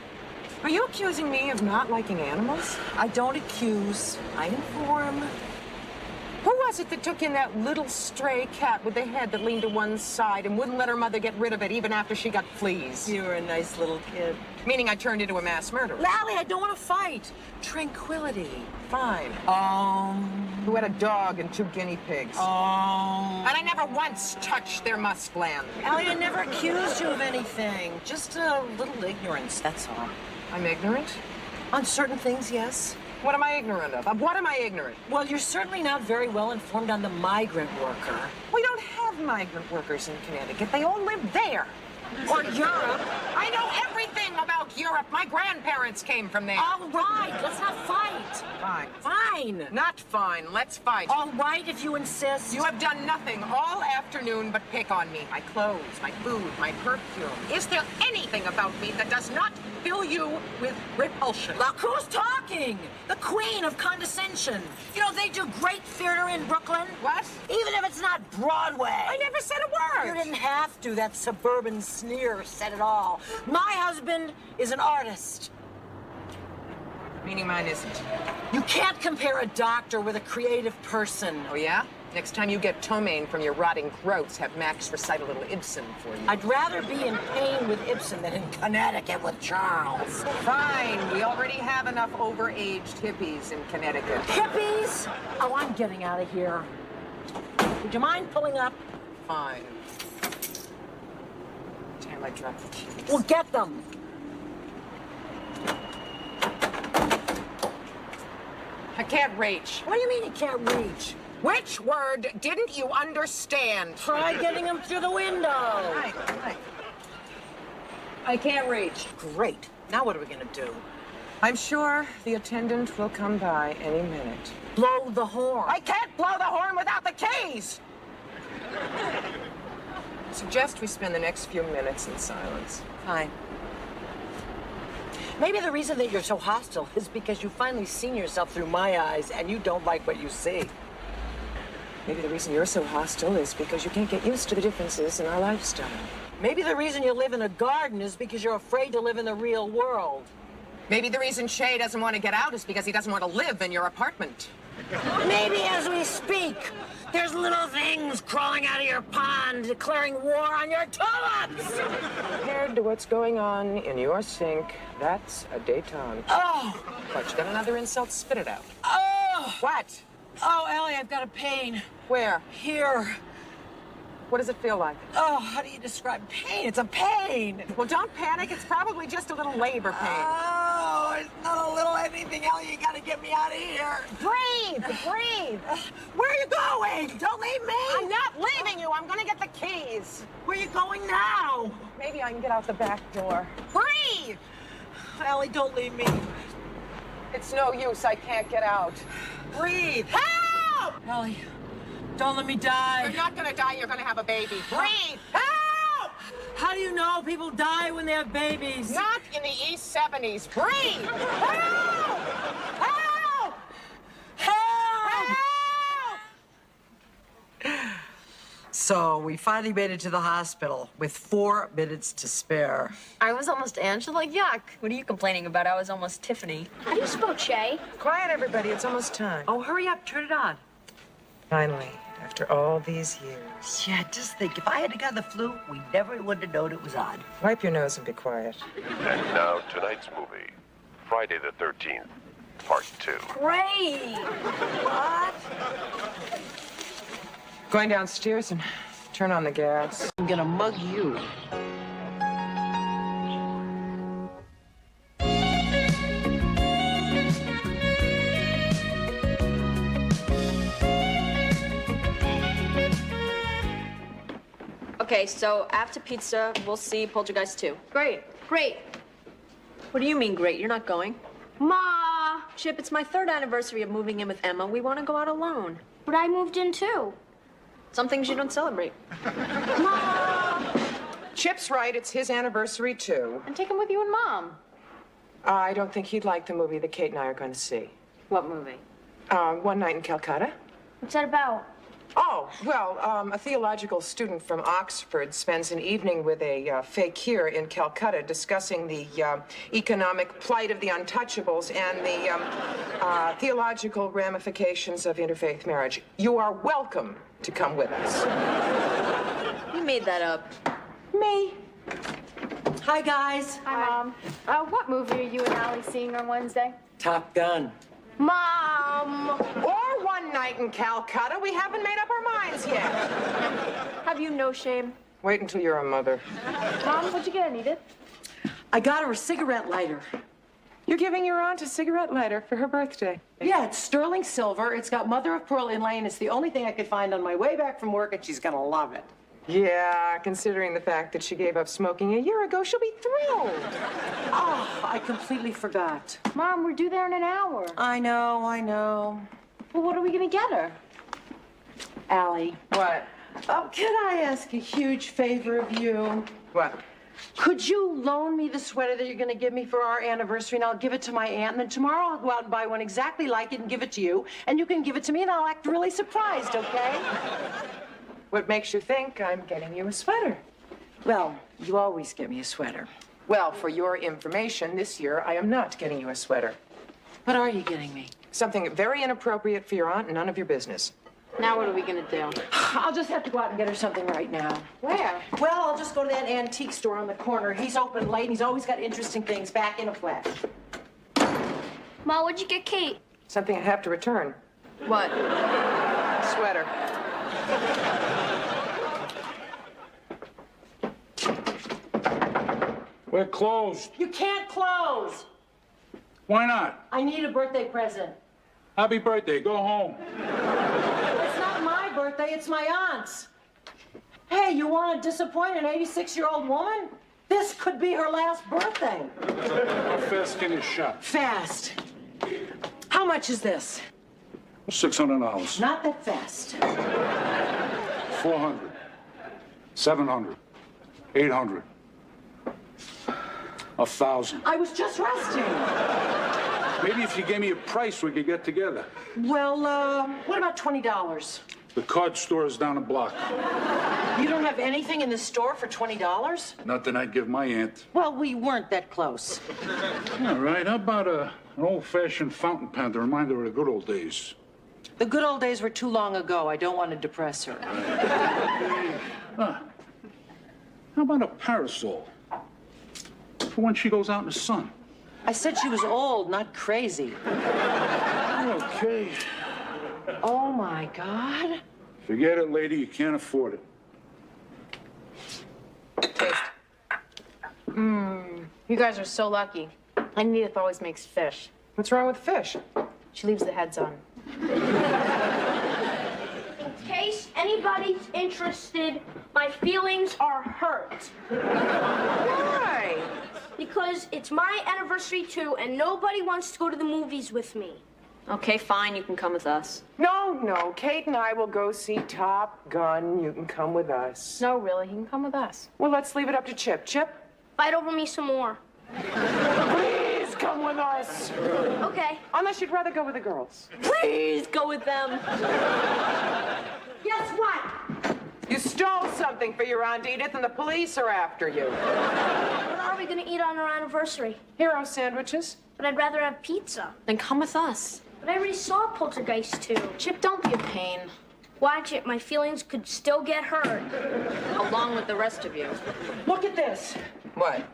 Are you accusing me of not liking animals? I don't accuse, I inform. Who was it that took in that little stray cat with the head that leaned to one side and wouldn't let her mother get rid of it even after she got fleas? You were a nice little kid. Meaning I turned into a mass murderer. Allie, I don't want to fight. Tranquility. Fine. Who had a dog and 2 guinea pigs. And I never once touched their musk gland. Allie, I never accused you of anything. Just a little ignorance, that's all. I'm ignorant? On certain things, yes. What am I ignorant of? Of what am I ignorant? Well, you're certainly not very well informed on the migrant worker. We don't have migrant workers in Connecticut. They all live there. Or Europe. I know everything about Europe. My grandparents came from there. All right, let's not fight. Fine. Fine. Not fine. Let's fight. All right, if you insist. You have done nothing all afternoon but pick on me. My clothes, my food, my perfume. Is there anything about me that does not fill you with repulsion? Look who's talking! The queen of condescension. You know, they do great theater in Brooklyn. What? Even if it's not Broadway. I never said a word. You didn't have to. That suburban sneer said it all. My husband is an artist. Meaning mine isn't. You can't compare a doctor with a creative person. Oh, yeah? Next time you get ptomaine from your rotting throats, have Max recite a little Ibsen for you. I'd rather be in pain with Ibsen than in Connecticut with Charles. Fine. We already have enough overaged hippies in Connecticut. Hippies? Oh, I'm getting out of here. Would you mind pulling up? Fine. Damn, I dropped the keys. Well, get them. I can't reach. What do you mean you can't reach? Which word didn't you understand? Try getting them through the window. Right. I can't reach. Great. Now what are we gonna do? I'm sure the attendant will come by any minute. Blow the horn. I can't blow the horn without the keys! Suggest we spend the next few minutes in silence. Fine. Maybe the reason that you're so hostile is because you've finally seen yourself through my eyes and you don't like what you see. Maybe the reason you're so hostile is because you can't get used to the differences in our lifestyle. Maybe the reason you live in a garden is because you're afraid to live in the real world. Maybe the reason Shay doesn't want to get out is because he doesn't want to live in your apartment. Maybe as we speak, there's little things crawling out of your pond declaring war on your tulips! Compared to what's going on in your sink, that's a detente. Oh! But you got another insult, spit it out. Oh! What? Oh, Allie, I've got a pain. Where? Here. What does it feel like? Oh, how do you describe pain? It's a pain. Well, don't panic. It's probably just a little labor pain. Oh, it's not a little anything, Ellie. You gotta get me out of here. Breathe, breathe. Where are you going? Don't leave me. I'm not leaving you. I'm gonna get the keys. Where are you going now? Maybe I can get out the back door. Breathe. Ellie, don't leave me. It's no use. I can't get out. Breathe. Help! Ellie, don't let me die. You're not gonna die. You're gonna have a baby. Breathe. Help! How do you know people die when they have babies? Not in the East 70s. Breathe! Help! Help! Help! So we finally made it to the hospital with 4 minutes to spare. I was almost Angela. Yuck. What are you complaining about? I was almost Tiffany. How do you spell Che? Quiet, everybody. It's almost time. Oh, hurry up, turn it on. Finally, after all these years. Yeah, just think, if I had got the flu, we never would have known it was on. Wipe your nose and be quiet. And now, tonight's movie, Friday the 13th, Part 2. Great! What? Going downstairs and turn on the gas. I'm gonna mug you. Okay, so after pizza, we'll see Poltergeist 2. Great. Great. What do you mean, great? You're not going? Ma! Chip, it's my 3rd anniversary of moving in with Emma. We want to go out alone. But I moved in too. Some things you don't celebrate. Chip's right. It's his anniversary, too. And take him with you and Mom. I don't think he'd like the movie that Kate and I are going to see. What movie? One Night in Calcutta. What's that about? Oh, well, a theological student from Oxford spends an evening with a fakir in Calcutta discussing the economic plight of the untouchables and the theological ramifications of interfaith marriage. You are welcome to come with us. You made that up. Me. Hi, guys. Hi, Mom. What movie are you and Allie seeing on Wednesday? Top Gun. Mom! Or One Night in Calcutta. We haven't made up our minds yet. Have you no shame? Wait until you're a mother. Mom, what'd you get, Edith? I got her a cigarette lighter. You're giving your aunt a cigarette lighter for her birthday. Yeah, it's sterling silver. It's got mother of pearl inlay, and it's the only thing I could find on my way back from work, and she's gonna love it. Yeah, considering the fact that she gave up smoking a year ago, she'll be thrilled. Oh, I completely forgot. Mom, we're due there in an hour. I know. Well, what are we gonna get her? Allie. What? Oh, can I ask a huge favor of you? What? Could you loan me the sweater that you're going to give me for our anniversary, and I'll give it to my aunt, and then tomorrow I'll go out and buy one exactly like it and give it to you, and you can give it to me, and I'll act really surprised, okay? What makes you think I'm getting you a sweater? Well, you always get me a sweater. Well, for your information, this year I am not getting you a sweater. What are you getting me? Something very inappropriate for your aunt and none of your business. Now what are we gonna do? I'll just have to go out and get her something right now. Where? Well, I'll just go to that antique store on the corner. He's open late, and he's always got interesting things back in a flash. Ma, what'd you get Kate? Something I have to return. What? Sweater. We're closed. You can't close. Why not? I need a birthday present. Happy birthday. Go home. It's not my birthday, it's my aunt's. Hey, you want to disappoint an 86-year-old woman? This could be her last birthday. How fast can you shop? Fast. How much is this? $600. Not that fast. 400. 700. 800. 1,000. I was just resting. Maybe if you gave me a price, we could get together. Well, what about $20? The card store is down the block. You don't have anything in the store for $20? Nothing I'd give my aunt. Well, we weren't that close. All right, how about an old-fashioned fountain pen to remind her of the good old days? The good old days were too long ago. I don't want to depress her. How about a parasol? For when she goes out in the sun. I said she was old, not crazy. Okay. Oh, my God. Forget it, lady. You can't afford it. You guys are so lucky. And Edith always makes fish. What's wrong with fish? She leaves the heads on. In case anybody's interested, my feelings are hurt. Why? Because it's my anniversary too, and nobody wants to go to the movies with me. Okay, fine, you can come with us. No, Kate and I will go see Top Gun. You can come with us. No, really, he can come with us. Well, let's leave it up to Chip. Chip? Fight over me some more. Please come with us. Okay. Unless you'd rather go with the girls. Please go with them. Guess what? You stole something for your Aunt Edith and the police are after you. What are we gonna eat on our anniversary? Hero sandwiches. But I'd rather have pizza. Then come with us. But I already saw Poltergeist 2. Chip, don't be a pain. Watch it, my feelings could still get hurt. Along with the rest of you. Look at this. What?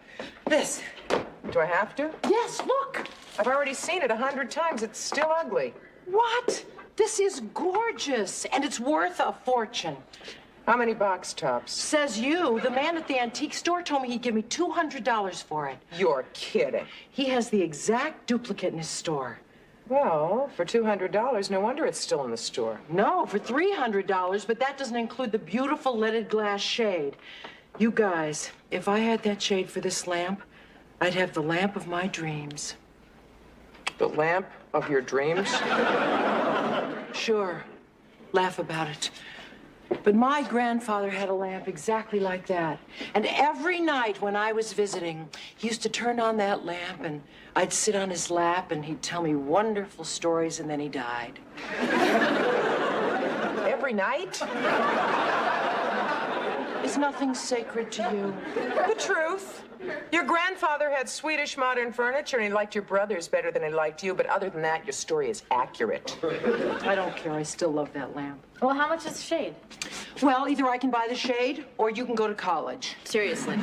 This. Do I have to? Yes, look. I've already seen it 100 times. It's still ugly. What? This is gorgeous, and it's worth a fortune. How many box tops? Says you. The man at the antique store told me he'd give me $200 for it. You're kidding. He has the exact duplicate in his store. Well, for $200, no wonder it's still in the store. No, for $300, but that doesn't include the beautiful leaded glass shade. You guys, if I had that shade for this lamp, I'd have the lamp of my dreams. The lamp of your dreams? Sure. Laugh about it. But my grandfather had a lamp exactly like that. And every night when I was visiting, he used to turn on that lamp and I'd sit on his lap and he'd tell me wonderful stories and then he died. Every night? Is nothing sacred to you? The truth. Your grandfather had Swedish modern furniture and he liked your brothers better than he liked you, but other than that, your story is accurate. I don't care. I still love that lamp. Well, how much is the shade? Well, either I can buy the shade or you can go to college. Seriously.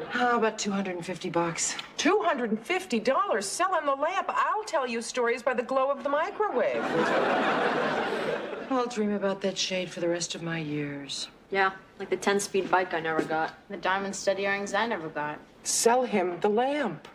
How about $250? $250? Sell him the lamp. I'll tell you stories by the glow of the microwave. I'll dream about that shade for the rest of my years. Yeah, like the 10-speed bike I never got. The diamond stud earrings I never got. Sell him the lamp.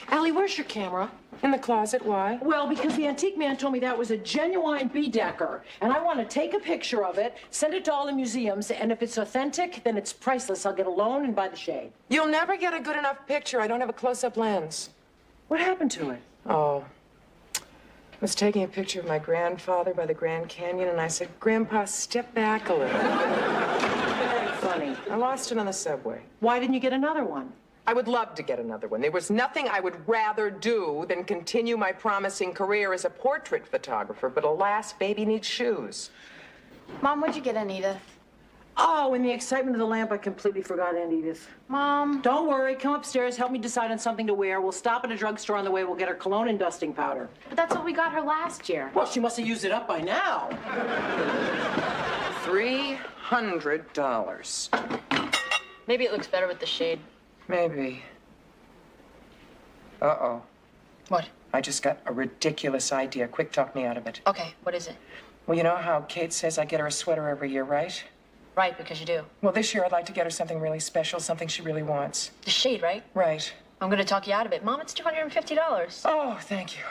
Allie, where's your camera? In the closet. Why? Well, because the antique man told me that was a genuine Baedeker, and I want to take a picture of it, send it to all the museums, and if it's authentic, then it's priceless. I'll get a loan and buy the shade. You'll never get a good enough picture. I don't have a close-up lens. What happened to it? Oh. I was taking a picture of my grandfather by the Grand Canyon, and I said, Grandpa, step back a little. Very funny. I lost it on the subway. Why didn't you get another one? I would love to get another one. There was nothing I would rather do than continue my promising career as a portrait photographer, but alas, baby needs shoes. Mom, what'd you get, Aunt Edith? Oh, in the excitement of the lamp, I completely forgot Aunt Edith. Mom. Don't worry. Come upstairs. Help me decide on something to wear. We'll stop at a drugstore on the way. We'll get her cologne and dusting powder. But that's what we got her last year. Well, she must have used it up by now. $300. Maybe it looks better with the shade. Maybe. Uh-oh. What? I just got a ridiculous idea. Quick, talk me out of it. Okay, what is it? Well, you know how Kate says I get her a sweater every year, right? Right, because you do. Well, this year I'd like to get her something really special, something she really wants. The shade, right? Right. I'm gonna talk you out of it. Mom, it's $250. Oh, thank you.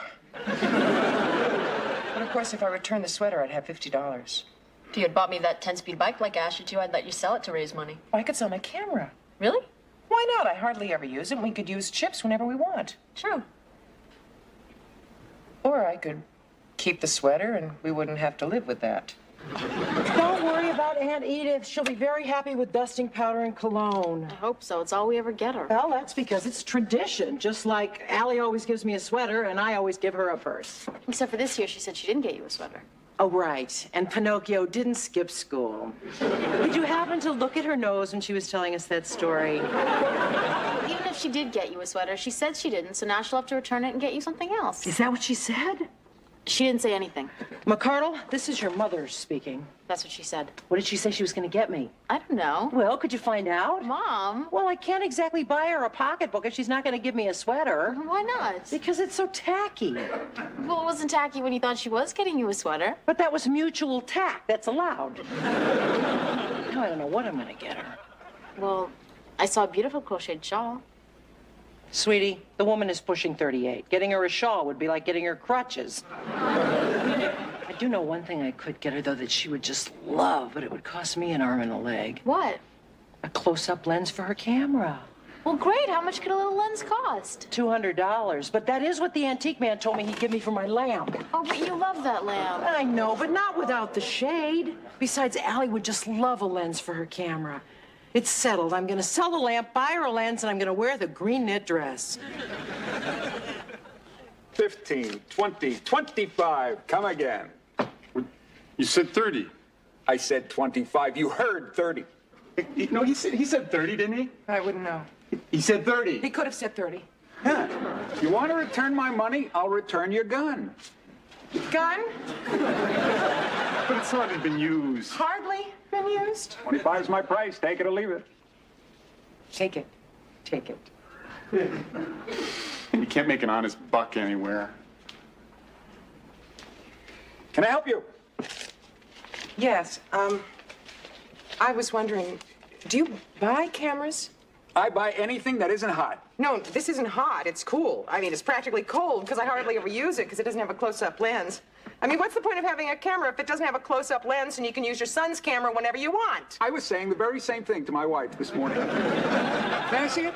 But of course, if I returned the sweater, I'd have $50. If you had bought me that 10-speed bike like I asked you to, I'd let you sell it to raise money. Well, I could sell my camera. Really? Why not? I hardly ever use it, and we could use chips whenever we want. True. Or I could keep the sweater, and we wouldn't have to live with that. Don't worry about Aunt Edith. She'll be very happy with dusting powder and cologne. I hope so. It's all we ever get her. Well, that's because it's tradition. Just like Allie always gives me a sweater, and I always give her a purse. Except for this year, she said she didn't get you a sweater. Oh, right. And Pinocchio didn't skip school. Did you happen to look at her nose when she was telling us that story? Even if she did get you a sweater, she said she didn't, so now she'll have to return it and get you something else. Is that what she said? She didn't say anything. McCardle, this is your mother speaking. That's what she said. What did she say she was going to get me? I don't know. Well, could you find out? Mom. Well, I can't exactly buy her a pocketbook if she's not going to give me a sweater. Why not? Because it's so tacky. Well, it wasn't tacky when you thought she was getting you a sweater. But that was mutual tact. That's allowed. Now I don't know what I'm going to get her. Well, I saw a beautiful crocheted shawl. Sweetie, the woman is pushing 38. Getting her a shawl would be like getting her crutches. I do know one thing I could get her, though, that she would just love, but it would cost me an arm and a leg. What? A close-up lens for her camera. Well, great. How much could a little lens cost? $200. But that is what the antique man told me he'd give me for my lamp. Oh, but you love that lamp. I know, but not without the shade. Besides, Allie would just love a lens for her camera. It's settled. I'm gonna sell the lamp, buy her a lens, and I'm gonna wear the green knit dress. 15, 20, 25. Come again. You said 30. I said 25. You heard 30. No, he said 30, didn't he? I wouldn't know. He said 30. He could have said 30. Huh. You want to return my money? I'll return your gun. Gun? But it's hardly been used. Hardly been used. 25 is my price. Take it or leave it. Take it. Take it. You can't make an honest buck anywhere. Can I help you? Yes. I was wondering, do you buy cameras? I buy anything that isn't hot. No, this isn't hot. It's cool. I mean, it's practically cold because I hardly ever use it because it doesn't have a close-up lens. I mean, what's the point of having a camera if it doesn't have a close-up lens and you can use your son's camera whenever you want? I was saying the very same thing to my wife this morning. Can I see it?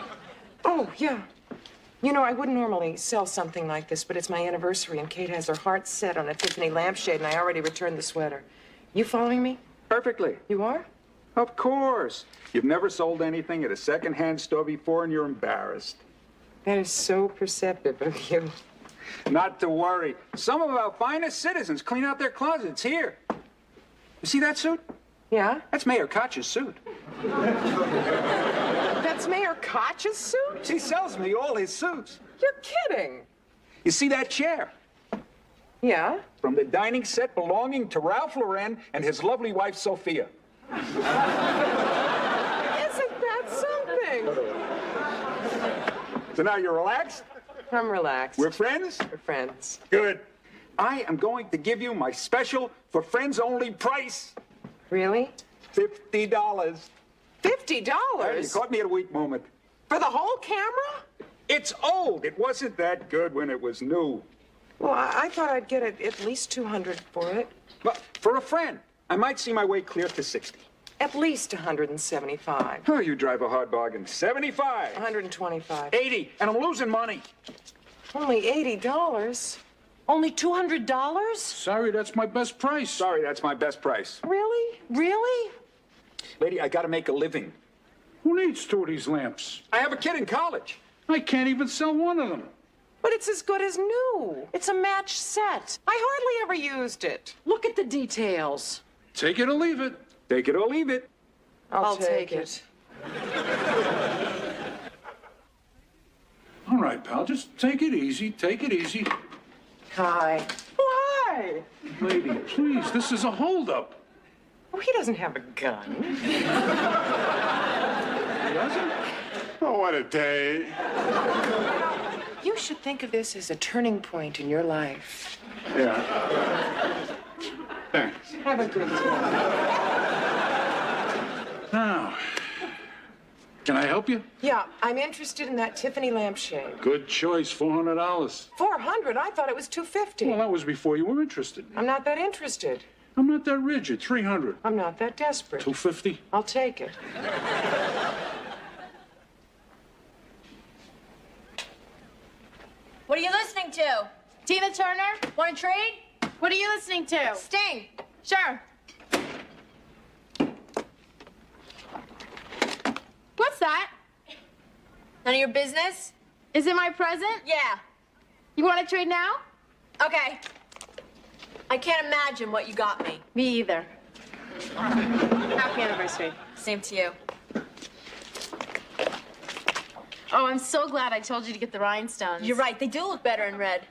Oh, yeah. You know, I wouldn't normally sell something like this, but it's my anniversary and Kate has her heart set on a Tiffany lampshade and I already returned the sweater. You following me? Perfectly. You are? Of course. You've never sold anything at a second-hand store before and you're embarrassed. That is so perceptive of you. Not to worry. Some of our finest citizens clean out their closets here. You see that suit? Yeah? That's Mayor Koch's suit. That's Mayor Koch's suit? He sells me all his suits. You're kidding. You see that chair? Yeah? From the dining set belonging to Ralph Lauren and his lovely wife, Sophia. Isn't that something? So now you're relaxed? I'm relaxed. We're friends? We're friends. Good. I am going to give you my special for friends only price. Really? $50. $50? Hey, you caught me at a weak moment. For the whole camera? It's old. It wasn't that good when it was new. Well, I thought I'd get at least $200 for it. But for a friend, I might see my way clear to 60. At least $175. Oh, you drive a hard bargain. 75. 125. 80, and I'm losing money. Only $80. Only $200? Sorry, that's my best price. Sorry, that's my best price. Really? Really? Lady, I gotta make a living. Who needs two of these lamps? I have a kid in college. I can't even sell one of them. But it's as good as new. It's a match set. I hardly ever used it. Look at the details. Take it or leave it. Take it or leave it. I'll take it. All right, pal, just take it easy. Take it easy. Hi. Why? Lady, please, this is a holdup. Oh, he doesn't have a gun. He doesn't? Oh, what a day. You should think of this as a turning point in your life. Yeah. Thanks. Have a good time. Now, can I help you? Yeah, I'm interested in that Tiffany lampshade. Good choice, $400. $400? I thought it was $250. Well, that was before you were interested. I'm not that interested. I'm not that rigid. $300. I'm not that desperate. $250. I'll take it. What are you listening to? Tina Turner? Want to trade? What are you listening to? Sting. Sure. What's that? None of your business? Is it my present? Yeah. You want to trade now? Okay. I can't imagine what you got me. Me either. Happy anniversary. Same to you. Oh, I'm so glad I told you to get the rhinestones. You're right. They do look better in red.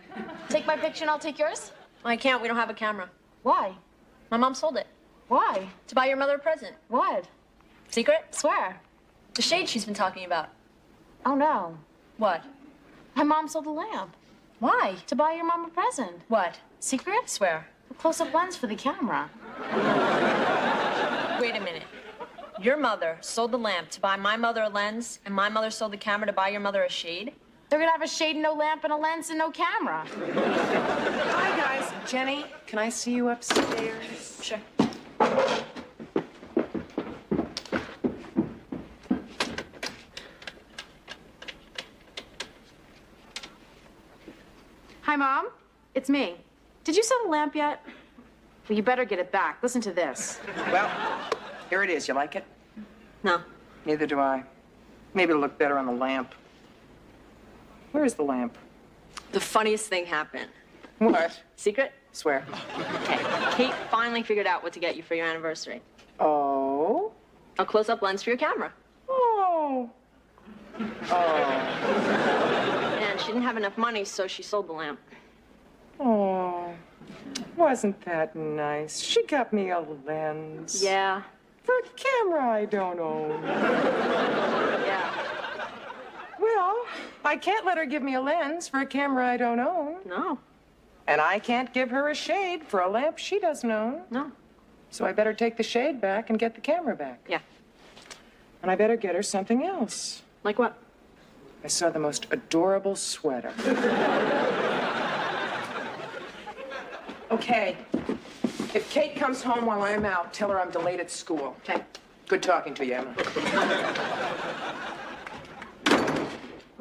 Take my picture and I'll take yours? I can't. We don't have a camera. Why? My mom sold it. Why? To buy your mother a present. What? Secret? Swear. The shade she's been talking about. Oh, no. What? My mom sold the lamp. Why? To buy your mom a present. What? Secret? Swear. A close-up lens for the camera. Wait a minute. Your mother sold the lamp to buy my mother a lens, and my mother sold the camera to buy your mother a shade? They're gonna have a shade and no lamp and a lens and no camera. Hi, guys. Jenny, can I see you upstairs? Sure. Hi, Mom. It's me. Did you sell the lamp yet? Well, you better get it back. Listen to this. Well, here it is. You like it? No. Neither do I. Maybe it'll look better on the lamp. Where is the lamp? The funniest thing happened. What? Secret? Swear. Okay. Kate finally figured out what to get you for your anniversary. Oh? A close-up lens for your camera. Oh. Oh. And she didn't have enough money, so she sold the lamp. Oh. Wasn't that nice? She got me a lens. Yeah. For a camera I don't own. Yeah. Well, I can't let her give me a lens for a camera I don't own. No. And I can't give her a shade for a lamp she doesn't own. No. So I better take the shade back and get the camera back. Yeah. And I better get her something else. Like what? I saw the most adorable sweater. Okay. If Kate comes home while I'm out, tell her I'm delayed at school. Okay. Good talking to you, Emma.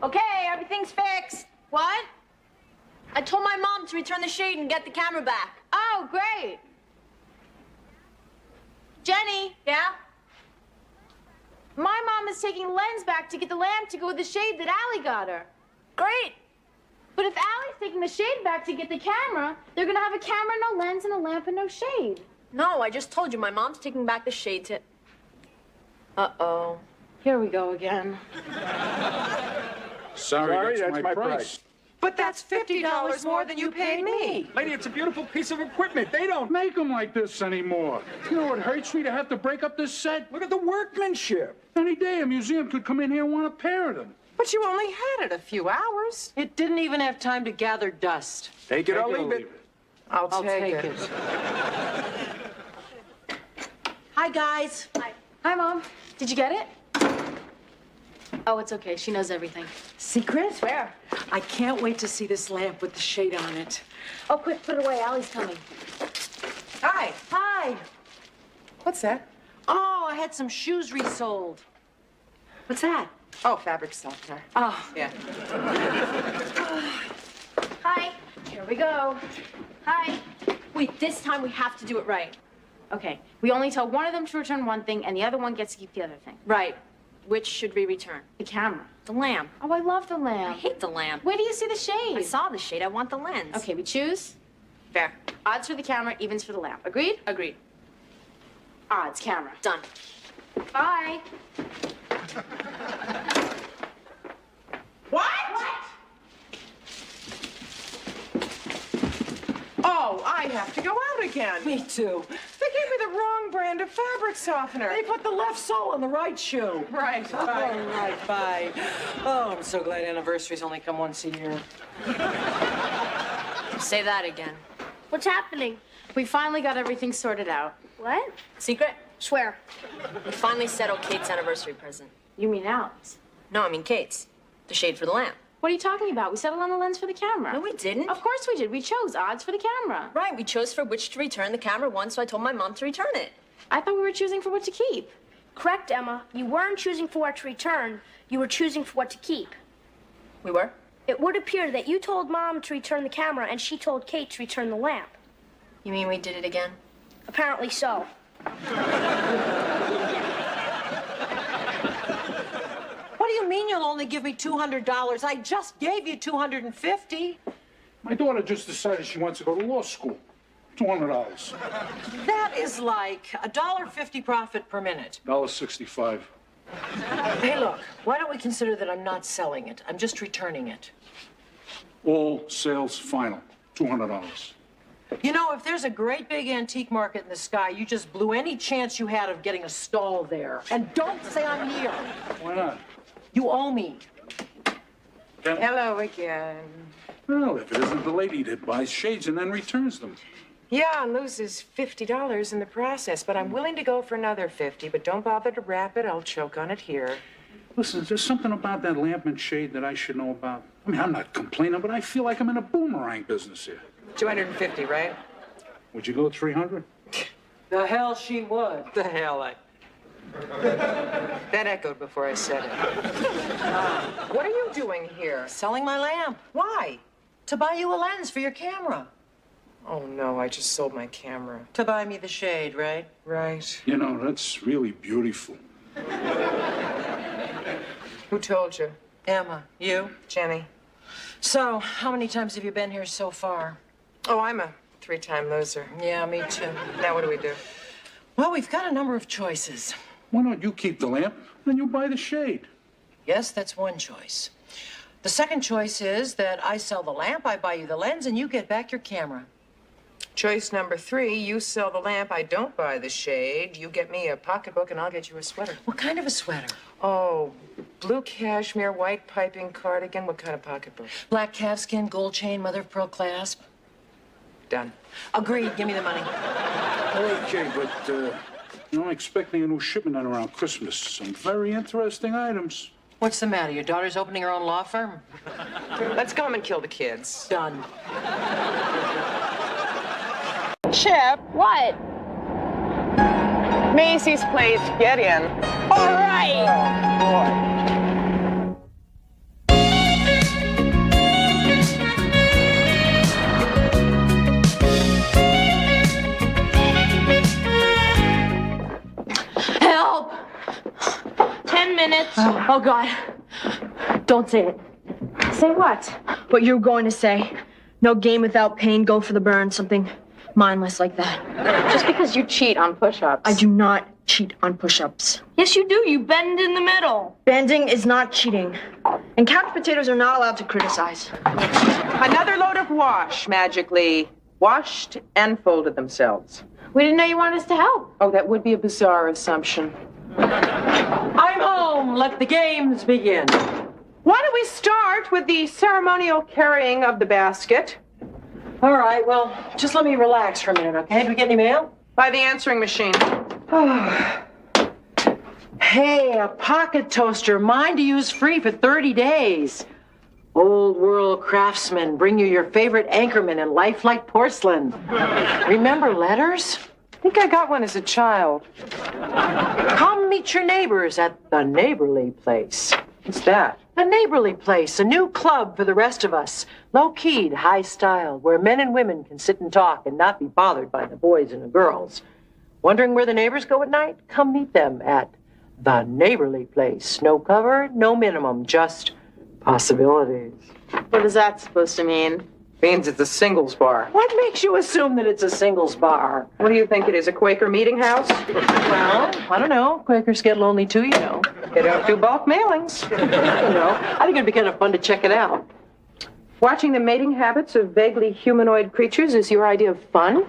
Okay, everything's fixed. What? I told my mom to return the shade and get the camera back. Oh, great. Jenny. Yeah? My mom is taking the lens back to get the lamp to go with the shade that Allie got her. Great. But if Allie's taking the shade back to get the camera, they're gonna have a camera, no lens, and a lamp and no shade. No, I just told you my mom's taking back the shade to... Uh-oh. Here we go again. Sorry, that's my price. But that's $50 more than you paid me. Lady, it's a beautiful piece of equipment. They don't Make them like this anymore. You know what hurts me to have to break up this set? look at the workmanship. Any day a museum could come in here and want a pair of them. But you only had it a few hours. It didn't even have time to gather dust. Take it or leave it. I'll take take it. Hi, guys. Hi, Mom. Did you get it? Oh, it's okay. She knows everything. Secret? Where? I can't wait to see this lamp with the shade on it. Oh, quick, put it away. Allie's coming. Hi. Hi. What's that? Oh, I had some shoes resold. What's that? Oh, fabric softener. Oh. Yeah. Hi. Here we go. Hi. Wait, this time we have to do it right. Okay, we only tell one of them to return one thing, and the other one gets to keep the other thing. Right. Which should we return? The camera. The lamp. Oh, I love the I lamp. hate the lamp. Where do you see the shade? I saw the shade. I want the lens. Okay, we choose. Fair. Odds for the camera, evens for the lamp. Agreed? Agreed. Odds, camera. Done. Bye. What? Oh, I have to go out again. Me too. They gave me the wrong brand of fabric softener. They put the left sole on the right shoe. Right. All right, bye. Oh, I'm so glad anniversaries only come once a year. Say that again. What's happening? We finally got everything sorted out. What? Secret? Swear. We finally settled Kate's anniversary present. You mean Allie's? No, I mean Kate's. The shade for the lamp. What are you talking about? We settled on the lens for the camera. No, we didn't. Of course we did. We chose odds for the camera. Right, we chose for which to return the camera once, so I told my mom to return it. I thought we were choosing for what to keep. Correct, Emma. You weren't choosing for what to return. You were choosing for what to keep. We were? It would appear that you told Mom to return the camera and she told Kate to return the lamp. You mean we did it again? Apparently so. What do you mean you'll only give me $200? I just gave you $250. My daughter just decided she wants to go to law school. $200. That is like $1.50 profit per minute. $1.65. Hey, look, why don't we consider that I'm not selling it? I'm just returning it. All sales final. $200. You know, if there's a great big antique market in the sky, you just blew any chance you had of getting a stall there. And don't say I'm here. Why not? You owe me. Hello again. Well, if it isn't the lady that buys shades and then returns them. Yeah, and loses $50 in the process, but I'm willing to go for another $50, but don't bother to wrap it. I'll choke on it here. Listen, there's something about that lamp and shade that I should know about. I mean, I'm not complaining, but I feel like I'm in a boomerang business here. 250, right? Would you go 300? The hell she would. The hell That echoed before I said it. What are you doing here? Selling my lamp. Why? To buy you a lens for your camera. Oh, no, I just sold my camera. To buy me the shade, right? Right. You know, that's really beautiful. Who told you? Emma, you? Jenny. So, how many times have you been here so far? Oh, I'm a 3-time loser. Yeah, me too. Now what do we do? Well, we've got a number of choices. Why don't you keep the lamp and you buy the shade? Yes, that's one choice. The second choice is that I sell the lamp, I buy you the lens, and you get back your camera. Choice number 3, you sell the lamp, I don't buy the shade. You get me a pocketbook and I'll get you a sweater. What kind of a sweater? Oh, blue cashmere, white piping cardigan. What kind of pocketbook? Black calfskin, gold chain, mother of pearl clasp. Done. Agreed. Give me the money. Okay, but I'm expecting a new shipment in around Christmas. Some very interesting items. What's the matter? Your daughter's opening her own law firm? Let's go home and kill the kids. Done. Chip. What? Macy's place, get in. All right. Oh, boy. Help! 10 minutes. Oh, God. Don't say it. Say what? What you're going to say. No game without pain, go for the burn, something mindless like that. Just because you cheat on push-ups. I do not cheat on push-ups. Yes, you do. You bend in the middle. Bending is not cheating. And couch potatoes are not allowed to criticize. Another load of wash magically washed and folded themselves. We didn't know you wanted us to help. Oh, that would be a bizarre assumption. I'm home. Let the games begin. Why don't we start with the ceremonial carrying of the basket? All right, well, just let me relax for a minute, okay? Do we get any mail? By the answering machine. Hey, a pocket toaster, mine to use free for 30 days. Old world craftsmen bring you your favorite anchorman in lifelike porcelain. Remember letters? I think I got one as a child. Come meet your neighbors at the Neighborly Place. What's that? The Neighborly Place, a new club for the rest of us. Low-keyed, high-styled, where men and women can sit and talk and not be bothered by the boys and the girls. Wondering where the neighbors go at night? Come meet them at the Neighborly Place. No cover, no minimum, just possibilities. What is that supposed to mean? Means it's a singles bar. What makes you assume that it's a singles bar? What do you think it is, a Quaker meeting house? Well, I don't know. Quakers get lonely too, you know. They don't do bulk mailings. I think it'd be kind of fun to check it out. Watching the mating habits of vaguely humanoid creatures is your idea of fun?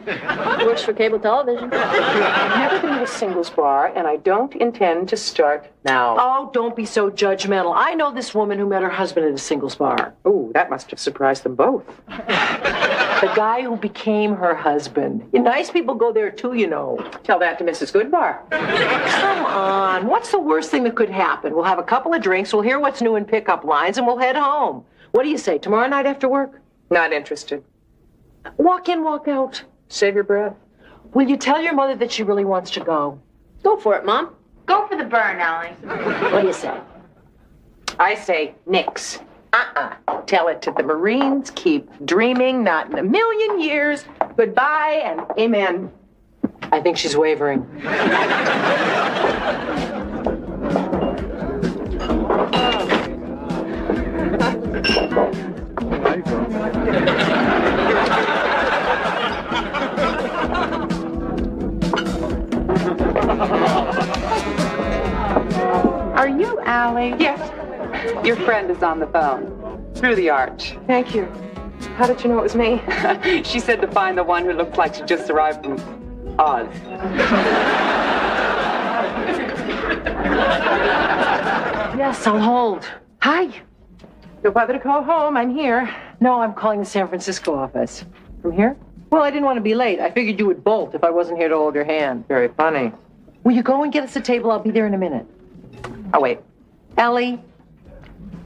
Works for cable television. I've never been to a singles bar, and I don't intend to start now. Oh, don't be so judgmental. I know this woman who met her husband at a singles bar. Oh, that must have surprised them both. The guy who became her husband. Nice people go there too, you know. Tell that to Mrs. Goodbar. Come on. What's the worst thing that could happen? We'll have a couple of drinks, we'll hear what's new in pickup lines, and we'll head home. What do you say, tomorrow night after work? Not interested. Walk in, walk out. Save your breath. Will you tell your mother that she really wants to go? Go for it, Mom. Go for the burn, Allie. What do you say? I say nix. Tell it to the Marines. Keep dreaming. Not in a million years. Goodbye and amen. I think she's wavering. Are you Allie? Yes. Your friend is on the phone. Through the arch. Thank you. How did you know it was me? She said to find the one who looks like she just arrived from Oz. Yes, I'll hold. Hi. Don't bother to call home. I'm here. No, I'm calling the San Francisco office. From here? Well, I didn't want to be late. I figured you would bolt if I wasn't here to hold your hand. Very funny. Will you go and get us a table? I'll be there in a minute. I'll wait. Ellie?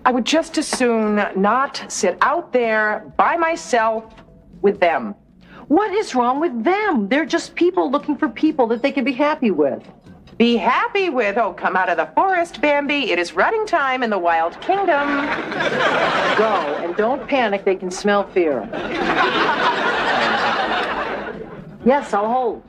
I would just as soon not sit out there by myself with them. What is wrong with them? They're just people looking for people that they can be happy with. Be happy with, oh, come out of the forest, Bambi. It is rutting time in the wild kingdom. Go, and don't panic. They can smell fear. Yes, I'll hold.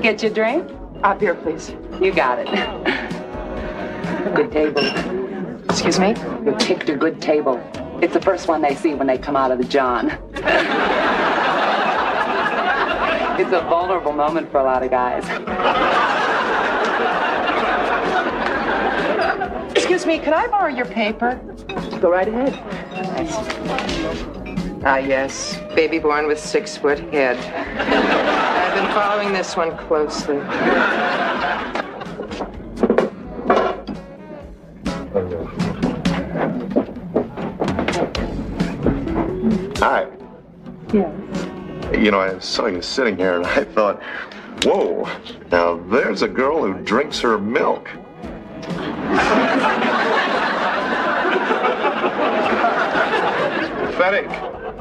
Get your drink? Up here, please. You got it. Good table. Excuse me? You picked a good table. It's the first one they see when they come out of the John. It's a vulnerable moment for a lot of guys. Excuse me, could I borrow your paper? Go right ahead. Ah, yes. Baby born with 6-foot head. I've been following this one closely. Hi. Yeah. You know, I saw you sitting here and I thought, whoa, now there's a girl who drinks her milk. Pathetic.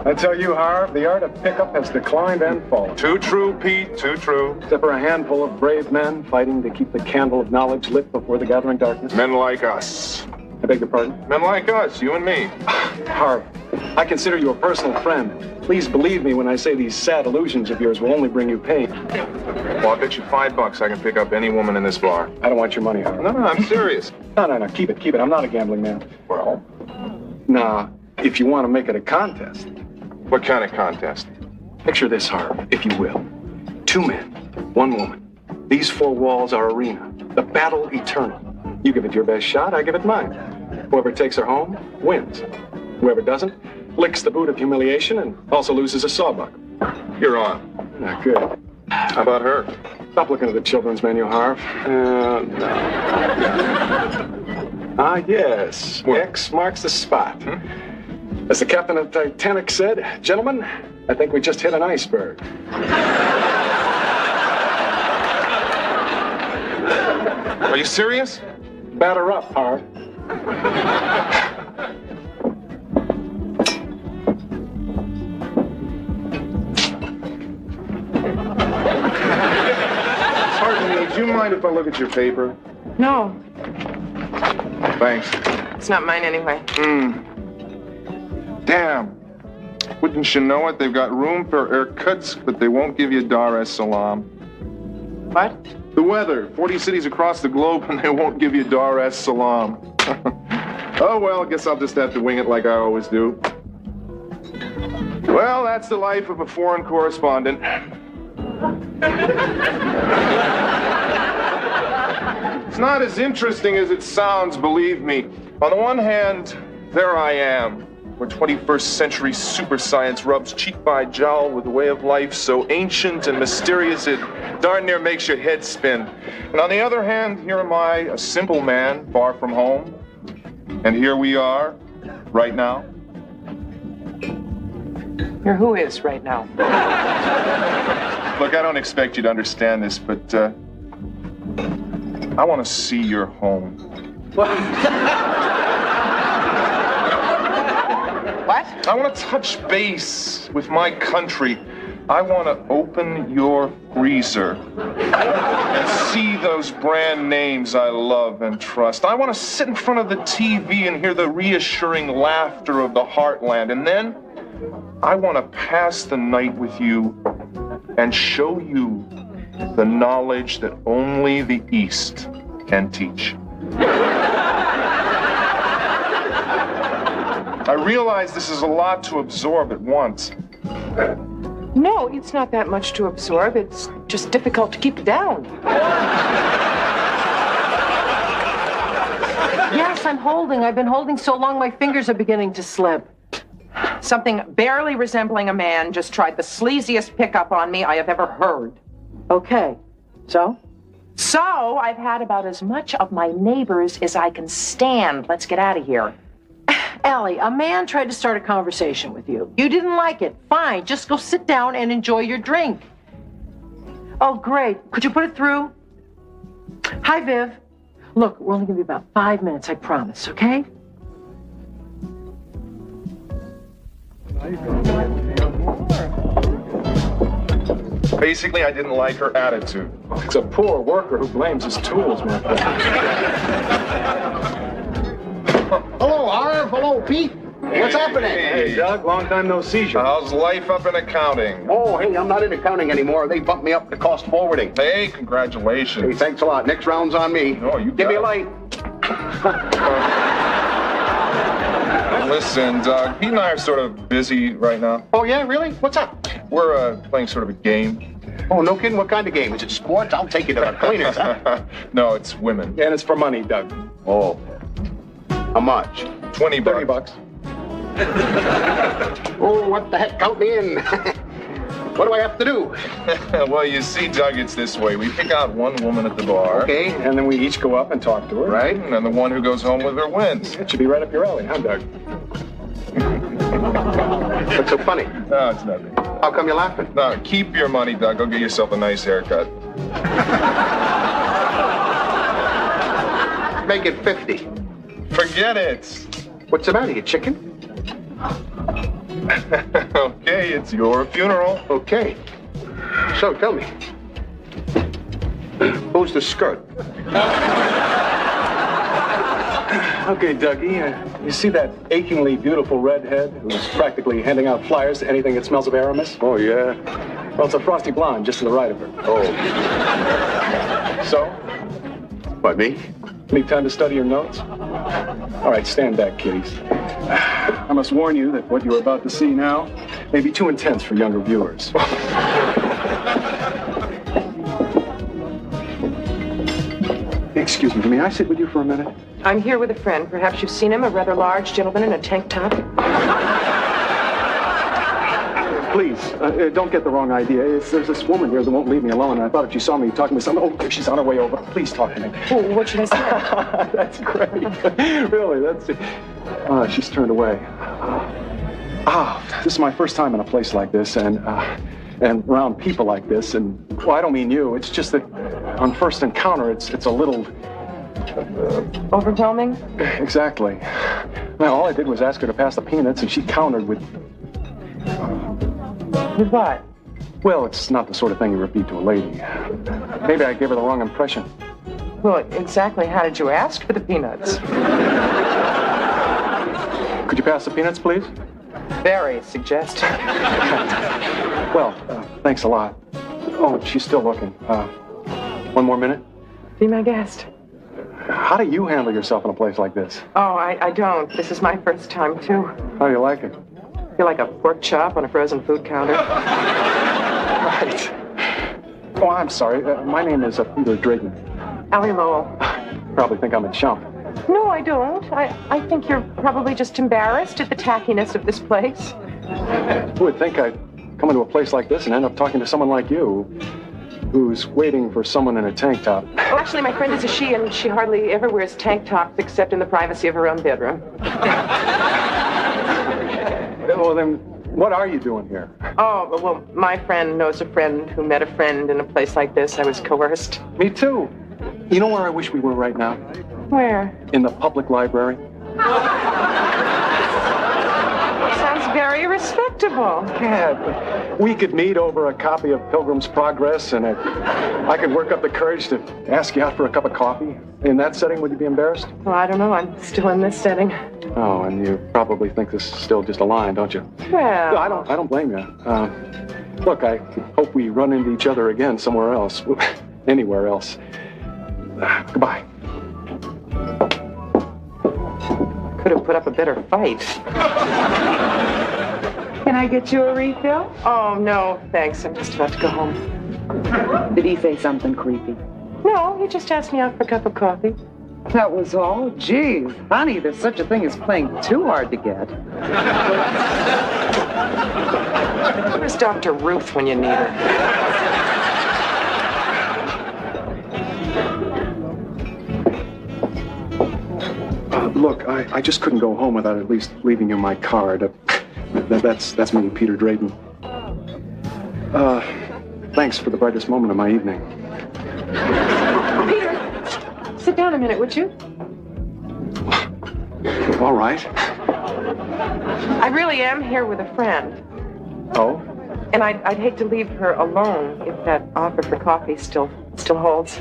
I tell you, Harv, the art of pickup has declined and fallen. Too true, Pete, too true. Except for a handful of brave men fighting to keep the candle of knowledge lit before the gathering darkness. Men like us. I beg your pardon? Men like us, you and me. Harv, I consider you a personal friend. Please believe me when I say these sad illusions of yours will only bring you pain. Well, I'll bet you $5 I can pick up any woman in this bar. I don't want your money, Harv. No, I'm serious. No, keep it. I'm not a gambling man. Well? Nah, if you want to make it a contest. What kind of contest? Picture this, Harv, if you will. 2 men, 1 woman. These 4 walls are arena. The battle eternal. You give it your best shot, I give it mine. Whoever takes her home wins. Whoever doesn't licks the boot of humiliation and also loses a sawbuck. You're on. Good. How about her? Stop looking at the children's menu, Harv. No. Ah, yes. What? X marks the spot. As the captain of the Titanic said, gentlemen, I think we just hit an iceberg. Are you serious? Batter up, Harv. Pardon me, do you mind if I look at your paper? No, Thanks. it's not mine anyway. Damn. Wouldn't you know it? They've got room for Irkutsk, but they won't give you Dar es Salaam. What? The weather. 40 cities across the globe, and they won't give you Dar es Salaam. Oh, well, I guess I'll just have to wing it like I always do. Well, that's the life of a foreign correspondent. It's not as interesting as it sounds, believe me. On the one hand, there I am, where 21st century super science rubs cheek by jowl with a way of life so ancient and mysterious it darn near makes your head spin. And on the other hand, here am I, a simple man, far from home. And here we are, right now. Here, who is right now? Look, I don't expect you to understand this, but I want to see your home. What? I want to touch base with my country. I want to open your freezer and see those brand names I love and trust. I want to sit in front of the TV and hear the reassuring laughter of the heartland. And then I want to pass the night with you and show you the knowledge that only the East can teach. I realize this is a lot to absorb at once. No, it's not that much to absorb. It's just difficult to keep down. Yes, I'm holding. I've been holding so long my fingers are beginning to slip. Something barely resembling a man just tried the sleaziest pickup on me I have ever heard. Okay. So? So, I've had about as much of my neighbors as I can stand. Let's get out of here. Allie, a man tried to start a conversation with you. You didn't like it. Fine, just go sit down and enjoy your drink. Oh, great. Could you put it through? Hi, Viv. Look, we're only going to be about 5 minutes, I promise, okay? Basically, I didn't like her attitude. It's a poor worker who blames his tools, my friend. Hello, Harv. Hello, Pete. What's happening? Hey, Doug, long time no see you. How's life up in accounting? Oh, hey, I'm not in accounting anymore. They bumped me up to cost forwarding. Hey, congratulations. Hey, thanks a lot. Next round's on me. Oh, you Give me a got it. light. Listen, Doug, Pete and I are sort of busy right now. Oh, yeah? Really? What's up? We're playing sort of a game. Oh, no kidding? What kind of game? Is it sports? I'll take you to the cleaners, huh? No, it's women. And it's for money, Doug. Oh. How much? $20. $30. Oh, what the heck? Count me in. What do I have to do? Well, you see, Doug, it's this way. We pick out one woman at the bar. Okay. And then we each go up and talk to her. Right? And then the one who goes home with her wins. It should be right up your alley, huh, Doug? What's so funny? No, it's nothing. How come you're laughing? No, keep your money, Doug. Go get yourself a nice haircut. Make it 50. Forget it. What's the matter, you chicken? Okay, it's your funeral. Okay. So, tell me. Who's the skirt? Okay, Dougie, you see that achingly beautiful redhead who's practically handing out flyers to anything that smells of Aramis? Oh, yeah? Well, it's a frosty blonde just to the right of her. Oh. So? What, me? Need time to study your notes? All right, stand back, kiddies. I must warn you that what you're about to see now may be too intense for younger viewers. Excuse me, may I sit with you for a minute? I'm here with a friend. Perhaps you've seen him, a rather large gentleman in a tank top. Please, don't get the wrong idea. There's this woman here that won't leave me alone, and I thought if she saw me talking with someone, oh, she's on her way over. Please talk to me. Oh, what should I say? That's great. Really, that's it. She's turned away. This is my first time in a place like this, and around people like this, and, well, I don't mean you. It's just that on first encounter, it's a little... overwhelming? Exactly. Well, all I did was ask her to pass the peanuts, and she countered with... With what? Well, it's not the sort of thing you repeat to a lady. Maybe I gave her the wrong impression. Well, exactly how did you ask for the peanuts? Could you pass the peanuts, please? Very suggestive. Well, thanks a lot. Oh, she's still looking. One more minute? Be my guest. How do you handle yourself in a place like this? Oh, I don't. This is my first time, too. How do you like it? I feel like a pork chop on a frozen food counter. Right. Oh, I'm sorry. My name is Peter Drayton. Allie Lowell. Probably think I'm a chump. No, I don't. I think you're probably just embarrassed at the tackiness of this place. Who would think I'd come into a place like this and end up talking to someone like you, who's waiting for someone in a tank top? Well, actually, my friend is a she, and she hardly ever wears tank tops except in the privacy of her own bedroom. Well, then, what are you doing here? Oh, well, my friend knows a friend who met a friend in a place like this. I was coerced. Me too. You know where I wish we were right now? Where? In the public library. Sounds very respectable. Yeah, we could meet over a copy of Pilgrim's Progress, and I could work up the courage to ask you out for a cup of coffee. In that setting, would you be embarrassed? Well, I don't know. I'm still in this setting. Oh, and you probably think this is still just a line, don't you? Well, No, I don't blame you. Look, I hope we run into each other again somewhere else. Anywhere else. Goodbye. Could have put up a better fight. Can I get you a refill? Oh, no, thanks. I'm just about to go home. Did he say something creepy? No, he just asked me out for a cup of coffee. That was all? Geez, honey, there's such a thing as playing too hard to get. Where's Dr. Ruth when you need her? Look, I just couldn't go home without at least leaving you my card. That's me, Peter Drayton. Thanks for the brightest moment of my evening. Peter, sit down a minute, would you? All right. I really am here with a friend. Oh? And I'd hate to leave her alone if that offer for coffee still holds.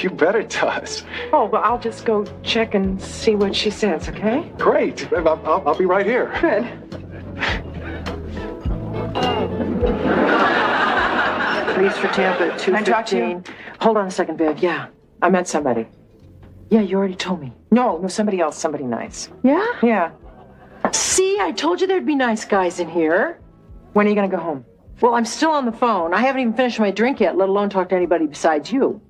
You bet it does. Oh, well, I'll just go check and see what she says, okay? Great. I'll be right here. Good. Police for Tampa at 2:15. Can I talk to you? Hold on a second, Viv. Yeah, I met somebody. Yeah, you already told me. No, somebody else, somebody nice. Yeah? Yeah. See, I told you there'd be nice guys in here. When are you gonna go home? Well, I'm still on the phone. I haven't even finished my drink yet, let alone talk to anybody besides you.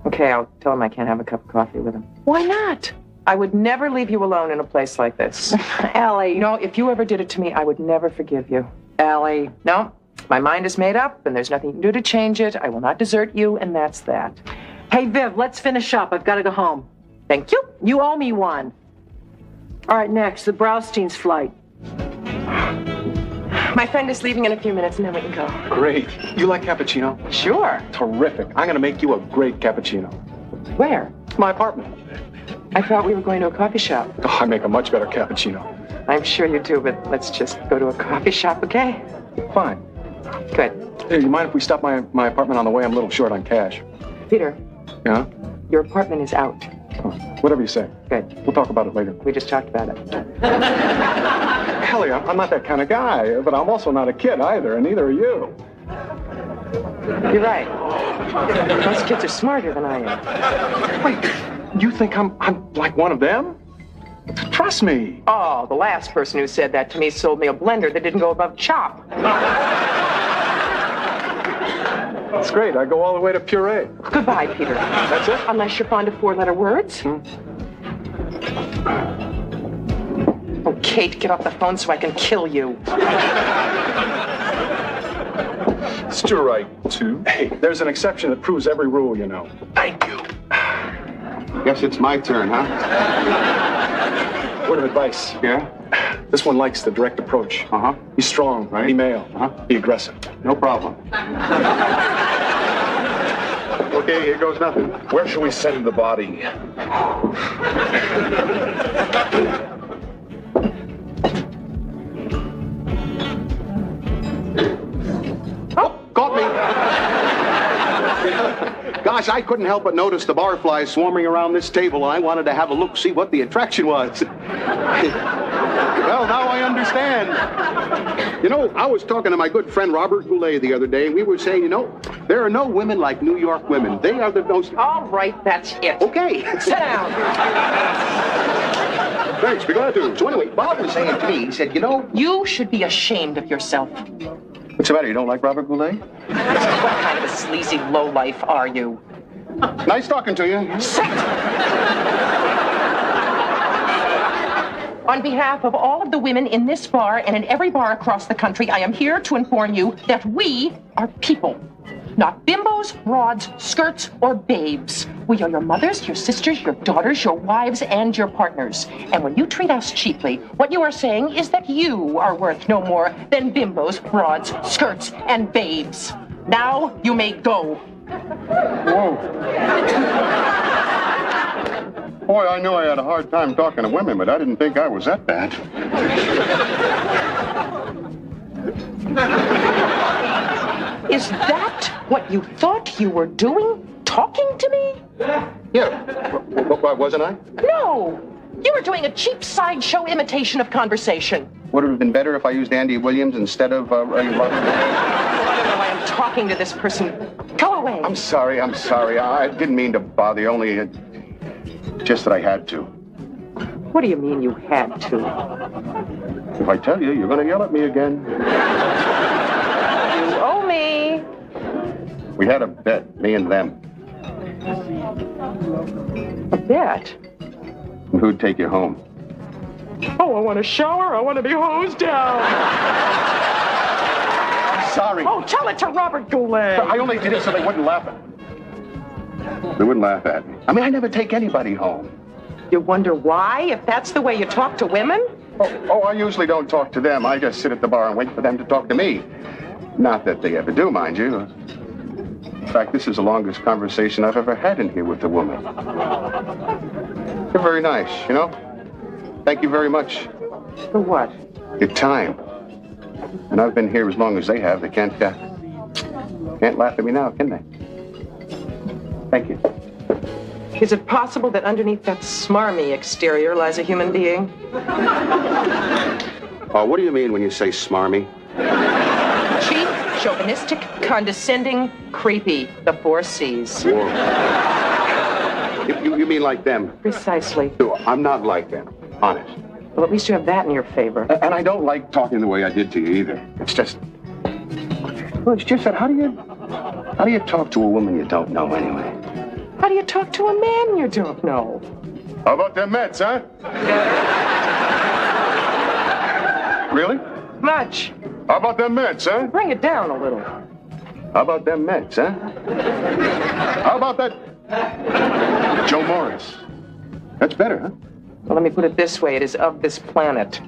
Okay, I'll tell him I can't have a cup of coffee with him. Why not? I would never leave you alone in a place like this. Allie. No, if you ever did it to me, I would never forgive you. Allie. No, my mind is made up, and there's nothing you can do to change it. I will not desert you, and that's that. Hey, Viv, let's finish up. I've got to go home. Thank you. You owe me one. All right, next, the Braustein's flight. My friend is leaving in a few minutes, and then we can go. Great. You like cappuccino? Sure. Terrific. I'm going to make you a great cappuccino. Where? My apartment. I thought we were going to a coffee shop. Oh, I make a much better cappuccino. I'm sure you do, but let's just go to a coffee shop, okay? Fine. Good. Hey, you mind if we stop my apartment on the way? I'm a little short on cash. Peter, Yeah? your apartment is out. Oh, whatever you say. Good. We'll talk about it later. We just talked about it. Ellie, I'm not that kind of guy, but I'm also not a kid either, and neither are you. You're right. Most kids are smarter than I am. Wait, you think I'm like one of them? Trust me. Oh, the last person who said that to me sold me a blender that didn't go above chop. That's great. I go all the way to puree. Goodbye, Peter. That's it? Unless you're fond of four-letter words. Oh, Kate, get off the phone so I can kill you. Strike two. Hey, there's an exception that proves every rule, you know. Thank you. Guess it's my turn, huh? Word of advice. Yeah? This one likes the direct approach. Uh-huh. Be strong, Right. be male, be aggressive. No problem. Okay, here goes nothing. Where shall we send the body? Oh, caught me. Gosh, I couldn't help but notice the barflies swarming around this table. I wanted to have a look, see what the attraction was. Well, now I understand. You know, I was talking to my good friend Robert Goulet the other day, and we were saying, you know, there are no women like New York women. They are the most... All right, that's it. Okay. Sit down. Thanks, be glad to. So anyway, Bob was saying to me, he said, you know... You should be ashamed of yourself. What's the matter, you don't like Robert Goulet? What kind of a sleazy lowlife are you? Nice talking to you. Sit! On behalf of all of the women in this bar and in every bar across the country, I am here to inform you that we are people. Not bimbos, rods, skirts, or babes. We are your mothers, your sisters, your daughters, your wives, and your partners. And when you treat us cheaply, what you are saying is that you are worth no more than bimbos, rods, skirts, and babes. Now you may go. Whoa. Boy, I knew I had a hard time talking to women, but I didn't think I was that bad. Is that what you thought you were doing? Talking to me? Yeah. What, wasn't I? No. You were doing a cheap sideshow imitation of conversation. Would it have been better if I used Andy Williams instead of Robert? I don't know why I'm talking to this person. Go away. I'm sorry. I didn't mean to bother you, only just that I had to. What do you mean you had to? If I tell you, you're going to yell at me again. You owe me. We had a bet, me and them. A bet? And who'd take you home? Oh, I want to shower. I want to be hosed down. I'm sorry. Oh, tell it to Robert Goulet. I only did it so they wouldn't laugh at me. They wouldn't laugh at me. I mean, I never take anybody home. You wonder why, if that's the way you talk to women? Oh, I usually don't talk to them. I just sit at the bar and wait for them to talk to me. Not that they ever do, mind you. In fact, this is the longest conversation I've ever had in here with a woman. You're very nice, you know? Thank you very much. For what? Your time. And I've been here as long as they have. They can't laugh at me now, can they? Thank you. Is it possible that underneath that smarmy exterior lies a human being? Oh, what do you mean when you say smarmy? Cheap, chauvinistic, condescending, creepy. The 4 C's. Whoa. You mean like them? Precisely. No, I'm not like them. Honest. Well, at least you have that in your favor. And I don't like talking the way I did to you either. It's just... Well, it's just that how do you talk to a woman you don't know anyway? How do you talk to a man you don't know? How about them Mets, huh? Really? Much. How about them Mets, huh? Bring it down a little. How about them Mets, huh? How about that Joe Morris? That's better, huh? Well, let me put it this way. It is of this planet.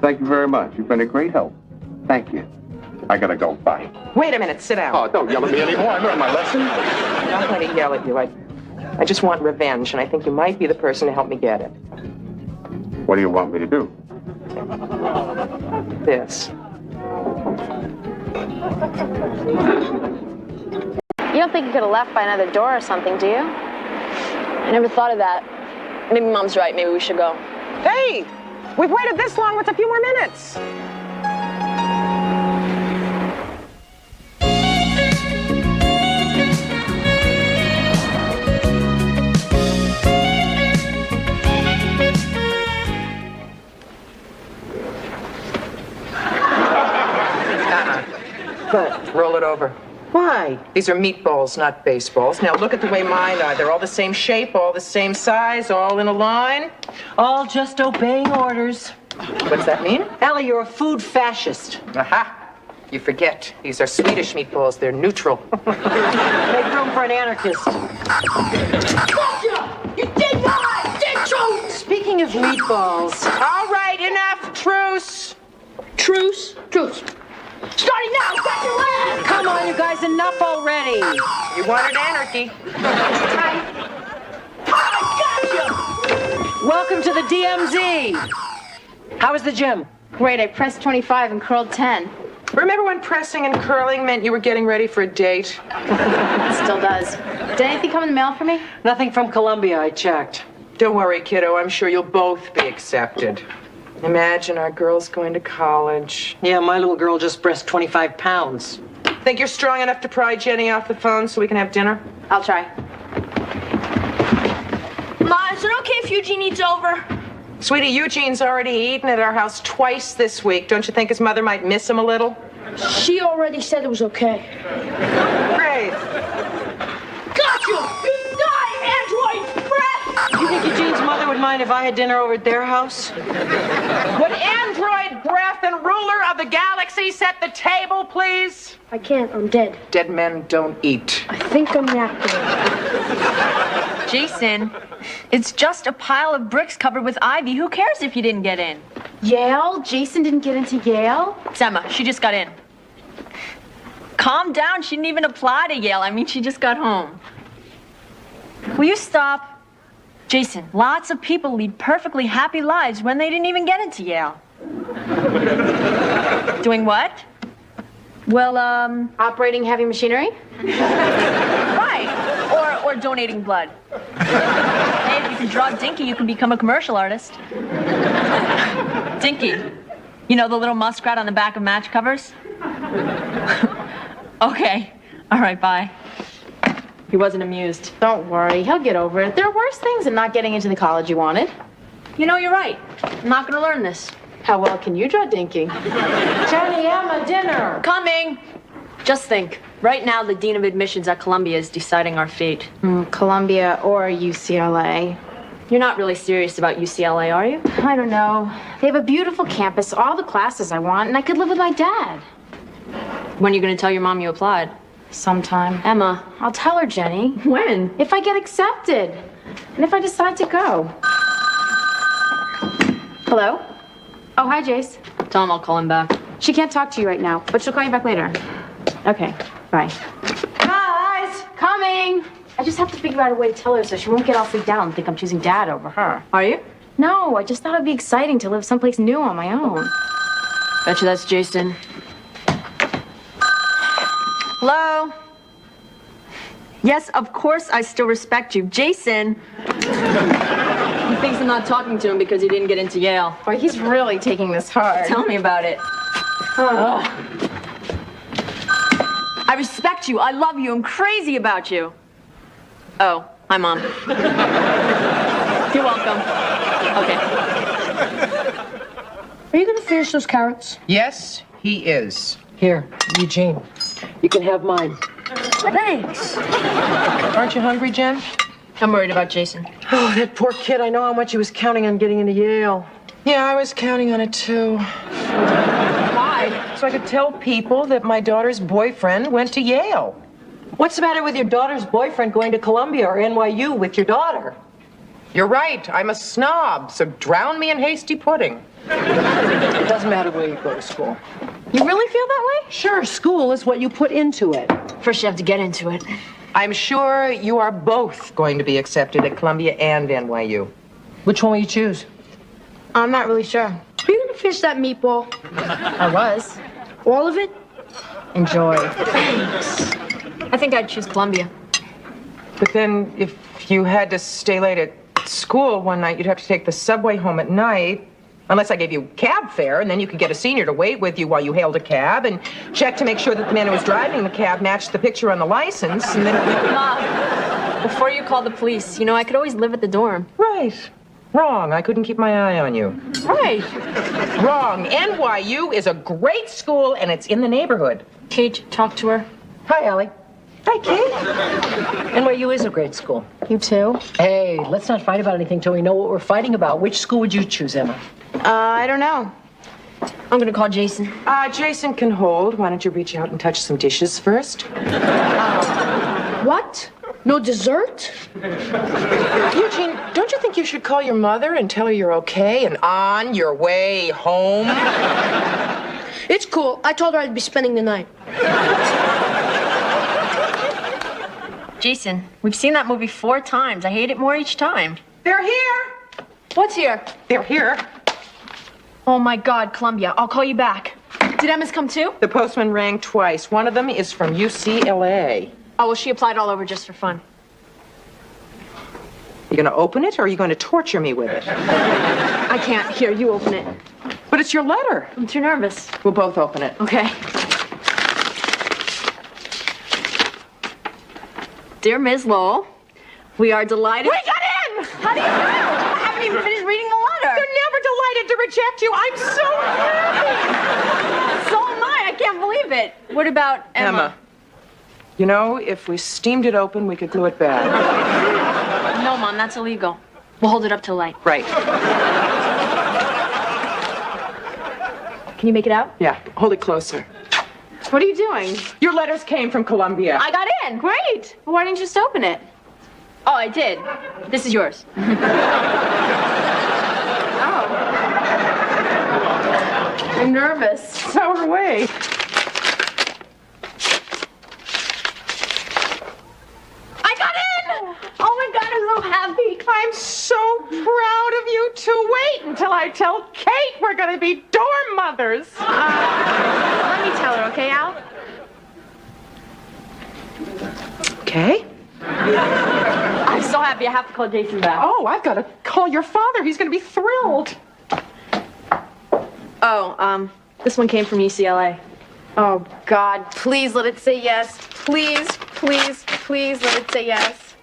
Thank you very much. You've been a great help. Thank you. I gotta go. Bye. Wait a minute. Sit down. Oh, don't yell at me anymore. I learned my lesson. I'm not going to yell at you. I just want revenge, and I think you might be the person to help me get it. What do you want me to do? This. You don't think you could have left by another door or something, do you? I never thought of that. Maybe Mom's right. Maybe we should go. Hey! We've waited this long. What's a few more minutes? Good. Roll it over. Why? These are meatballs, not baseballs. Now look at the way mine are. They're all the same shape, all the same size, all in a line. All just obeying orders. What's that mean? Allie, you're a food fascist. Aha. You forget. These are Swedish meatballs. They're neutral. Make room for an anarchist. Gotcha! You did not! Did you? Speaking of meatballs. All right, enough. Truce. Truce? Truce. Starting now! Got your ass! Come on, you guys, enough already. You wanted anarchy. Welcome to the DMZ. How was the gym? Great, I pressed 25 and curled 10. Remember when pressing and curling meant you were getting ready for a date? It still does. Did anything come in the mail for me? Nothing from Columbia, I checked. Don't worry, kiddo. I'm sure you'll both be accepted. Imagine our girls going to college. Yeah, my little girl just pressed 25 pounds. Think you're strong enough to pry Jenny off the phone so we can have dinner? I'll try. Ma, is it okay if Eugene eats over? Sweetie, Eugene's already eaten at our house twice this week. Don't you think his mother might miss him a little? She already said it was okay. Great. Got you! You die, android breath! You think Eugene's mother would mind if I had dinner over at their house? Would android breath and ruler of the galaxy set the table, please? I can't. I'm dead. Dead men don't eat. I think I'm reacting. Jason, it's just a pile of bricks covered with ivy. Who cares if you didn't get in? Yale? Jason didn't get into Yale? It's Emma. She just got in. Calm down. She didn't even apply to Yale. I mean, she just got home. Will you stop? Jason, lots of people lead perfectly happy lives when they didn't even get into Yale. Doing what? Well, Operating heavy machinery? Right. Or donating blood. Hey, if you can draw Dinky, you can become a commercial artist. Dinky. You know the little muskrat on the back of match covers? Okay. All right, bye. He wasn't amused. Don't worry, he'll get over it. There are worse things than not getting into the college you wanted. You know, you're right. I'm not going to learn this. How well can you draw Dinky? Jenny, Emma, dinner. Coming. Just think. Right now, the Dean of Admissions at Columbia is deciding our fate. Columbia or UCLA. You're not really serious about UCLA, are you? I don't know. They have a beautiful campus, all the classes I want, and I could live with my dad. When are you going to tell your mom you applied? Sometime. Emma. I'll tell her, Jenny. When? If I get accepted. And if I decide to go. Hello? Oh, hi, Jace. Tell him I'll call him back. She can't talk to you right now, but she'll call you back later. Okay, bye. Guys, coming! I just have to figure out a way to tell her so she won't get all freaked out and think I'm choosing Dad over her. Are you? No, I just thought it'd be exciting to live someplace new on my own. Bet you that's Jason. Hello? Yes, of course I still respect you. Jason! He thinks I'm not talking to him because he didn't get into Yale. Boy, he's really taking this hard. Tell me about it. I respect you. I love you. I'm crazy about you. Oh, hi, Mom. You're welcome. Okay. Are you gonna finish those carrots? Yes, he is. Here, Eugene. You can have mine. Thanks. Aren't you hungry, Jen? I'm worried about Jason. Oh, that poor kid. I know how much he was counting on getting into Yale. Yeah, I was counting on it too. Why? So I could tell people that my daughter's boyfriend went to Yale. What's the matter with your daughter's boyfriend going to Columbia or NYU with your daughter? You're right. I'm a snob, so drown me in hasty pudding. It doesn't matter where you go to school. You really feel that way? Sure, school is what you put into it. First, you have to get into it. I'm sure you are both going to be accepted at Columbia and NYU. Which one will you choose? I'm not really sure. Are you gonna finish that meatball? I was. All of it? Enjoy. Thanks. I think I'd choose Columbia. But then if you had to stay late at school one night, you'd have to take the subway home at night. Unless I gave you cab fare, and then you could get a senior to wait with you while you hailed a cab and check to make sure that the man who was driving the cab matched the picture on the license, and then... Mom, before you call the police, you know, I could always live at the dorm. Right. Wrong. I couldn't keep my eye on you. Right. Wrong. NYU is a great school, and it's in the neighborhood. Kate, talk to her. Hi, Allie. Hi, Kate. NYU is a great school. You too? Hey, let's not fight about anything till we know what we're fighting about. Which school would you choose, Emma? I don't know. I'm gonna call Jason. Jason can hold. Why don't you reach out and touch some dishes first? What? No dessert? Eugene, don't you think you should call your mother and tell her you're okay and on your way home? It's cool. I told her I'd be spending the night. Jason, we've seen that movie 4 times. I hate it more each time. They're here. What's here? They're here. Oh my God, Columbia. I'll call you back. Did Emma's come too? The postman rang twice. One of them is from UCLA. Oh, well, she applied all over just for fun. You gonna open it, or are you going to torture me with it? I can't. Here, you open it. But it's your letter. I'm too nervous. We'll both open it. Okay. Dear Ms. Lowell, we are delighted. We got in! How do you know? I haven't even finished reading the letter. They're never delighted to reject you. I'm so happy. So am I. I can't believe it. What about Emma? You know, if we steamed it open, we could glue it back. No, Mom, that's illegal. We'll hold it up till light. Right. Can you make it out? Yeah, hold it closer. What are you doing? Your letters came from Columbia. I got in. Great. Why didn't you just open it? Oh, I did. This is yours. Oh. I'm nervous. So are we. I got in! Oh my God, I'm so happy. I'm so proud of you two. Wait until I tell Kate we're going to be dorm mothers. Let me tell her, okay, Al? Okay. I'm so happy. I have to call Jason back. Oh, I've got to call your father. He's going to be thrilled. Oh, this one came from UCLA. Oh, God, please let it say yes. Please, please, please let it say yes.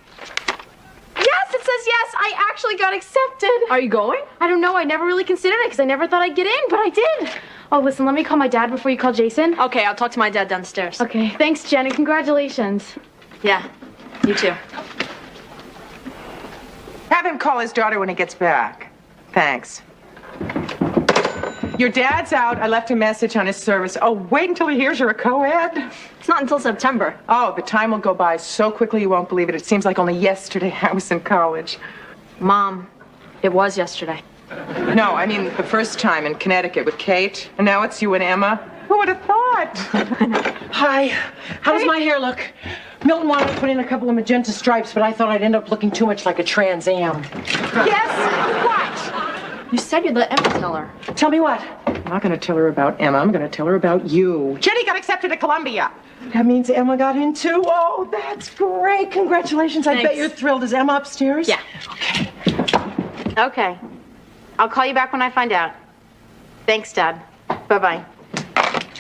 Yes, it says yes. I actually got accepted. Are you going? I don't know. I never really considered it because I never thought I'd get in, but I did. Oh, listen, let me call my dad before you call Jason. Okay, I'll talk to my dad downstairs. Okay, thanks, Jen, and congratulations. Yeah, you too. Have him call his daughter when he gets back. Thanks. Your dad's out. I left a message on his service. Oh, wait until he hears you're a co-ed. It's not until September. Oh, the time will go by so quickly you won't believe it. It seems like only yesterday I was in college. Mom, it was yesterday. No, I mean the first time in Connecticut with Kate. And now it's you and Emma. Who would have thought? Hi. How does my hair look? Milton wanted to put in a couple of magenta stripes, but I thought I'd end up looking too much like a Trans Am. Yes? What? You said you'd let Emma tell her. Tell me what? I'm not going to tell her about Emma. I'm going to tell her about you. Jenny got accepted to Columbia. That means Emma got in too? Oh, that's great. Congratulations. I bet Thanks. you're thrilled. Is Emma upstairs? Yeah. Okay. I'll call you back when I find out. Thanks, Dad. Bye-bye.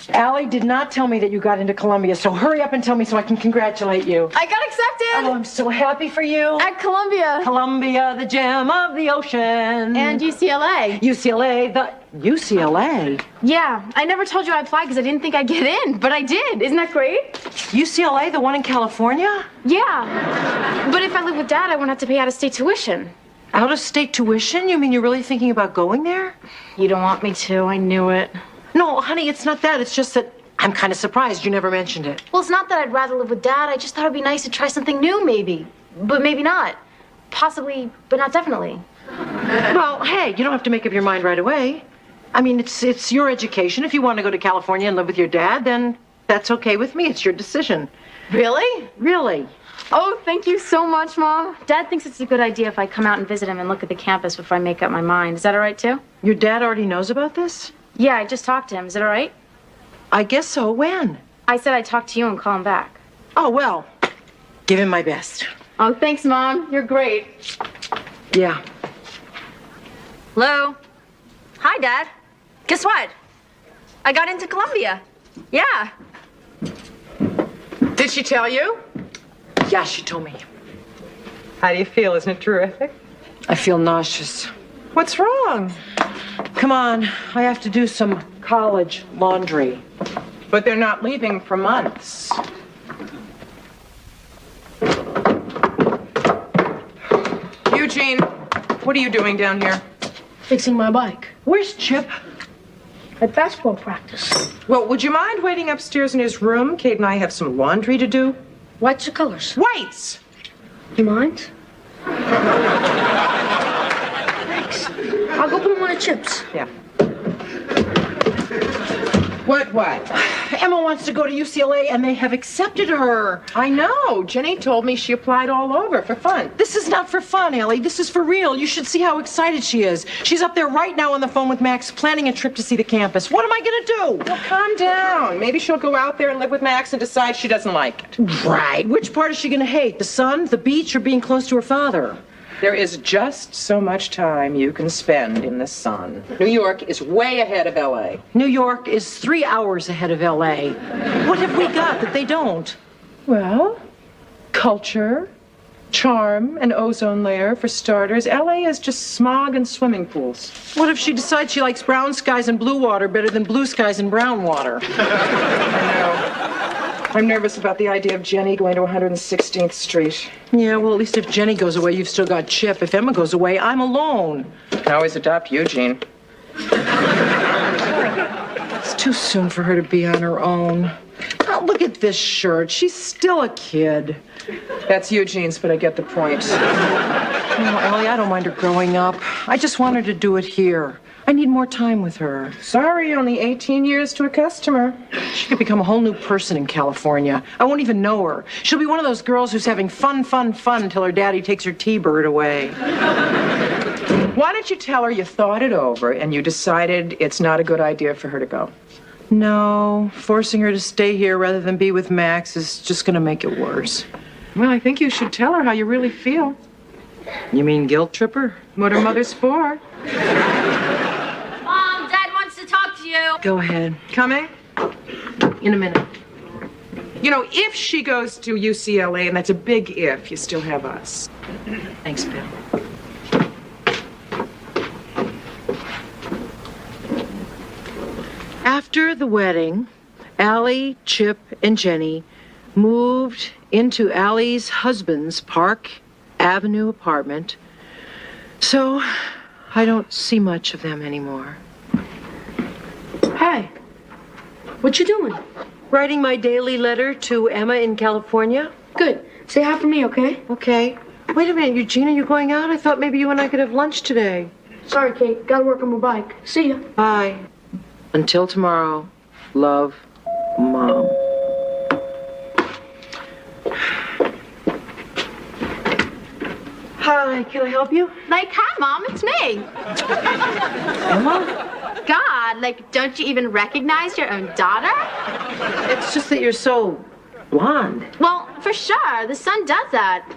Allie did not tell me that you got into Columbia, so hurry up and tell me so I can congratulate you. I got accepted! Oh, I'm so happy for you. At Columbia. Columbia, the gem of the ocean. And UCLA. UCLA? Yeah, I never told you I applied because I didn't think I'd get in, but I did. Isn't that great? UCLA, the one in California? Yeah. But if I live with Dad, I won't have to pay out-of-state tuition. Out-of-state tuition? You mean you're really thinking about going there? You don't want me to. I knew it. No, honey, it's not that. It's just that I'm kind of surprised you never mentioned it. Well, it's not that I'd rather live with Dad. I just thought it'd be nice to try something new, maybe. But maybe not. Possibly, but not definitely. Well, hey, you don't have to make up your mind right away. I mean, it's your education. If you want to go to California and live with your dad, then that's okay with me. It's your decision. Really? Really. Oh, thank you so much, Mom. Dad thinks it's a good idea if I come out and visit him and look at the campus before I make up my mind. Is that all right, too? Your dad already knows about this? Yeah, I just talked to him. Is it all right? I guess so. When? I said I'd talk to you and call him back. Oh, well, give him my best. Oh, thanks, Mom. You're great. Yeah. Hello? Hi, Dad. Guess what? I got into Columbia. Yeah. Did she tell you? Yeah, she told me. How do you feel? Isn't it terrific? I feel nauseous. What's wrong? Come on, I have to do some college laundry. But they're not leaving for months. Eugene, what are you doing down here? Fixing my bike. Where's Chip? At basketball practice. Well, would you mind waiting upstairs in his room? Kate and I have some laundry to do. Whites or colors? Whites! You mind? Thanks. I'll go put them on the chips. Yeah. What? Emma wants to go to UCLA and they have accepted her. I know. Jenny told me she applied all over for fun. This is not for fun, Allie. This is for real. You should see how excited she is. She's up there right now on the phone with Max, planning a trip to see the campus. What am I going to do? Well, calm down. Maybe she'll go out there and live with Max and decide she doesn't like it. Right. Which part is she going to hate? The sun, the beach, or being close to her father? There is just so much time you can spend in the sun. New York is way ahead of L.A. New York is 3 hours ahead of L.A. What have we got that they don't? Well, culture, charm, an ozone layer for starters. L.A. is just smog and swimming pools. What if she decides she likes brown skies and blue water better than blue skies and brown water? I know. I'm nervous about the idea of Jenny going to 116th Street. Yeah, well, at least if Jenny goes away, you've still got Chip. If Emma goes away, I'm alone. Can always adopt Eugene. It's too soon for her to be on her own. Oh, look at this shirt. She's still a kid. That's Eugene's, but I get the point. No, Allie, I don't mind her growing up. I just want her to do it here. I need more time with her. Sorry, only 18 years to a customer. She could become a whole new person in California. I won't even know her. She'll be one of those girls who's having fun until her daddy takes her T-bird away. Why don't you tell her you thought it over and you decided it's not a good idea for her to go? No, forcing her to stay here rather than be with Max is just going to make it worse. Well, I think you should tell her how you really feel. You mean guilt trip her? What are mothers for? Mom, Dad wants to talk to you. Go ahead. Coming? In a minute. You know, if she goes to UCLA, and that's a big if, you still have us. Thanks, Bill. After the wedding, Allie, Chip, and Jenny moved into Allie's husband's Park Avenue apartment, so I don't see much of them anymore. Hi. What you doing? Writing my daily letter to Emma in California. Good. Say hi for me, okay? Okay. Wait a minute, Eugene, are you going out? I thought maybe you and I could have lunch today. Sorry, Kate. Gotta work on my bike. See ya. Bye. Until tomorrow, love, Mom. Hi. Hi, can I help you? Like, hi, Mom, it's me. Emma? God, like, don't you even recognize your own daughter? It's just that you're so blonde. Well, for sure. The sun does that.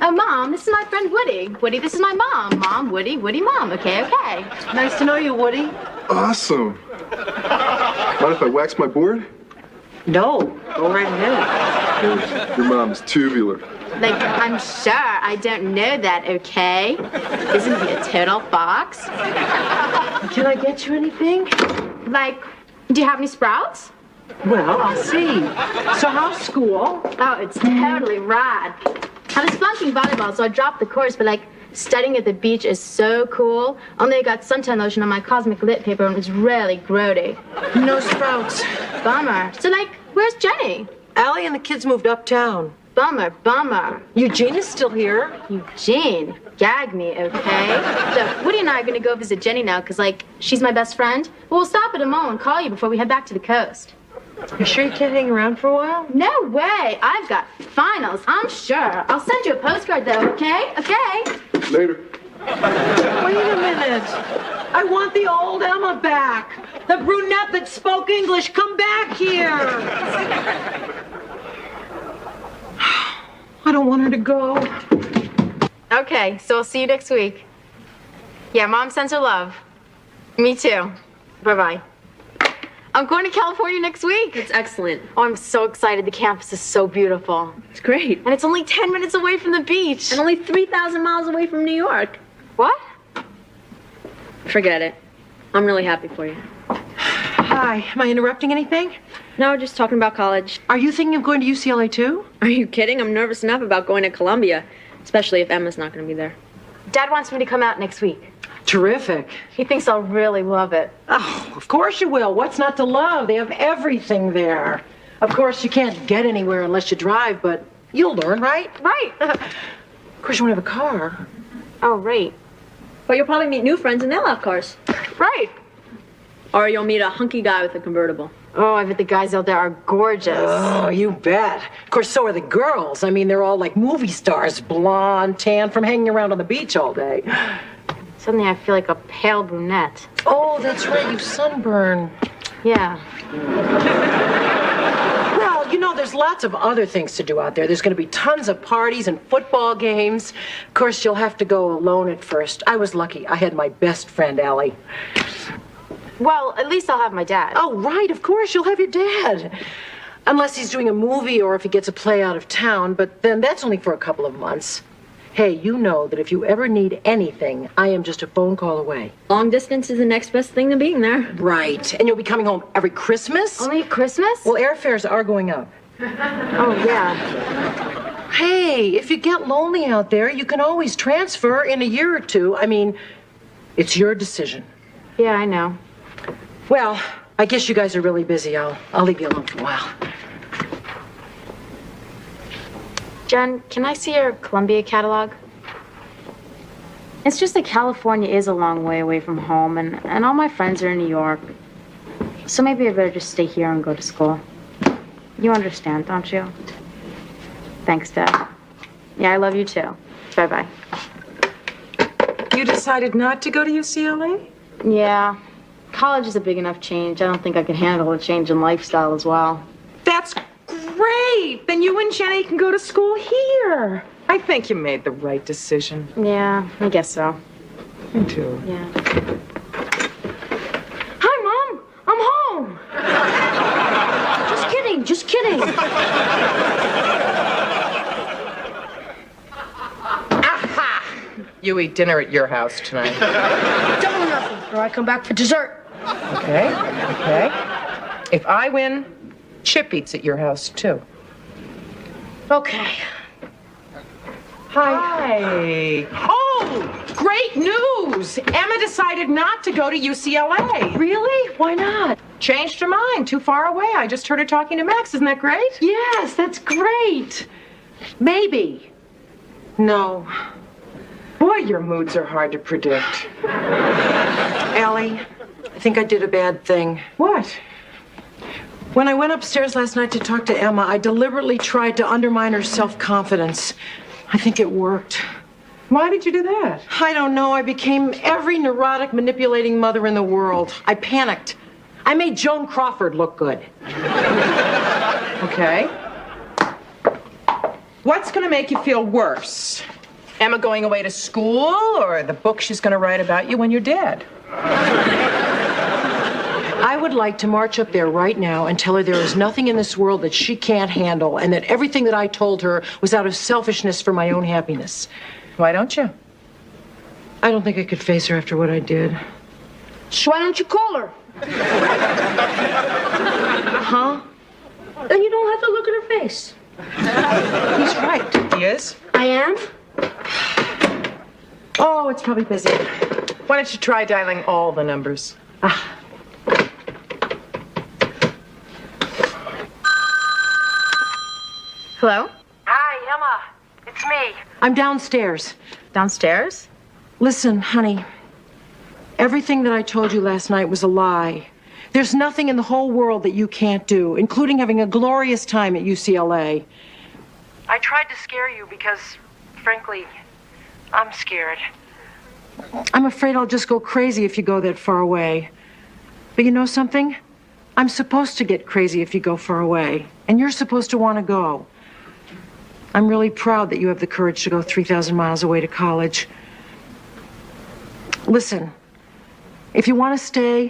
Oh, Mom, this is my friend Woody. Woody, this is my mom. Mom, Woody, Woody, Mom. Okay, okay. Nice to know you, Woody. Awesome. Mind if I wax my board? No, go right ahead. Your mom's tubular. Like, I'm sure I don't know that, okay? Isn't he a total fox? Can I get you anything? Like, do you have any sprouts? Well, I'll see. So how's school? Oh, it's totally rad. I was flunking volleyball, so I dropped the course, but like, studying at the beach is so cool. Only I got suntan lotion on my cosmic lit paper and it was really grody. No sprouts. Bummer. So like, where's Jenny? Allie and the kids moved uptown. Bummer, bummer. Eugene is still here. Eugene, gag me, okay? So Woody and I are gonna go visit Jenny now, cause like, she's my best friend. But we'll stop at a mall and call you before we head back to the coast. You sure you can't hang around for a while? No way. I've got finals, I'm sure. I'll send you a postcard though, okay? Okay? Later. Wait a minute. I want the old Emma back. The brunette that spoke English. Come back here. I don't want her to go. Okay, so I'll see you next week. Yeah, Mom sends her love. Me too. Bye-bye. I'm going to California next week. It's excellent. Oh, I'm so excited. The campus is so beautiful. It's great. And it's only 10 minutes away from the beach. And only 3,000 miles away from New York. What? Forget it. I'm really happy for you. Hi, am I interrupting anything? No, just talking about college. Are you thinking of going to UCLA too? Are you kidding? I'm nervous enough about going to Columbia, especially if Emma's not going to be there. Dad wants me to come out next week. Terrific. He thinks I'll really love it. Oh, of course you will. What's not to love? They have everything there. Of course, you can't get anywhere unless you drive, but you'll learn, right? Right. Of course, you won't have a car. Oh, right. But you'll probably meet new friends and they'll have cars. Right. Or you'll meet a hunky guy with a convertible. Oh, I bet the guys out there are gorgeous. Oh, you bet. Of course, so are the girls. I mean, they're all like movie stars, blonde, tan, from hanging around on the beach all day. Suddenly I feel like a pale brunette. Oh, that's right, you sunburn. Yeah. Well, you know, there's lots of other things to do out there. There's going to be tons of parties and football games. Of course, you'll have to go alone at first. I was lucky. I had my best friend, Allie. Well, at least I'll have my dad. Oh, right, of course, you'll have your dad. Unless he's doing a movie or if he gets a play out of town, but then that's only for a couple of months. Hey, you know that if you ever need anything, I am just a phone call away. Long distance is the next best thing to being there. Right. And you'll be coming home every Christmas? Only at Christmas? Well, airfares are going up. Oh, yeah. Hey, if you get lonely out there, you can always transfer in a year or two. I mean, it's your decision. Yeah, I know. Well, I guess you guys are really busy. I'll leave you alone for a while. Jen, can I see your Columbia catalog? It's just that California is a long way away from home, and all my friends are in New York. So maybe I better just stay here and go to school. You understand, don't you? Thanks, Dad. Yeah, I love you too. Bye-bye. You decided not to go to UCLA? Yeah. College is a big enough change. I don't think I could handle a change in lifestyle as well. That's great! Then you and Jenny can go to school here. I think you made the right decision. Yeah, I guess so. Me too. Yeah. Hi, Mom! I'm home! Just kidding, just kidding. Aha! You eat dinner at your house tonight. Double nothing, or I come back for dessert. Okay, okay. If I win, Chip eats at your house, too. Okay. Hi. Oh, great news! Emma decided not to go to UCLA. Really? Why not? Changed her mind. Too far away. I just heard her talking to Max. Isn't that great? Yes, that's great. Maybe. No. Boy, your moods are hard to predict. Allie, I think I did a bad thing. What? When I went upstairs last night to talk to Emma, I deliberately tried to undermine her self-confidence. I think it worked. Why did you do that? I don't know. I became every neurotic, manipulating mother in the world. I panicked. I made Joan Crawford look good. Okay. What's going to make you feel worse? Emma going away to school or the book she's going to write about you when you're dead? I would like to march up there right now and tell her there is nothing in this world that she can't handle and that everything that I told her was out of selfishness for my own happiness. Why don't you? I don't think I could face her after what I did. So why don't you call her? Huh? Then you don't have to look at her face. He's right. He is? I am? Oh, it's probably busy. Why don't you try dialing all the numbers? Hello? Hi, Emma. It's me. I'm downstairs. Downstairs? Listen, honey. Everything that I told you last night was a lie. There's nothing in the whole world that you can't do, including having a glorious time at UCLA. I tried to scare you because, frankly, I'm scared. I'm afraid I'll just go crazy if you go that far away. But you know something? I'm supposed to get crazy if you go far away, and you're supposed to want to go. I'm really proud that you have the courage to go 3,000 miles away to college. Listen, if you want to stay,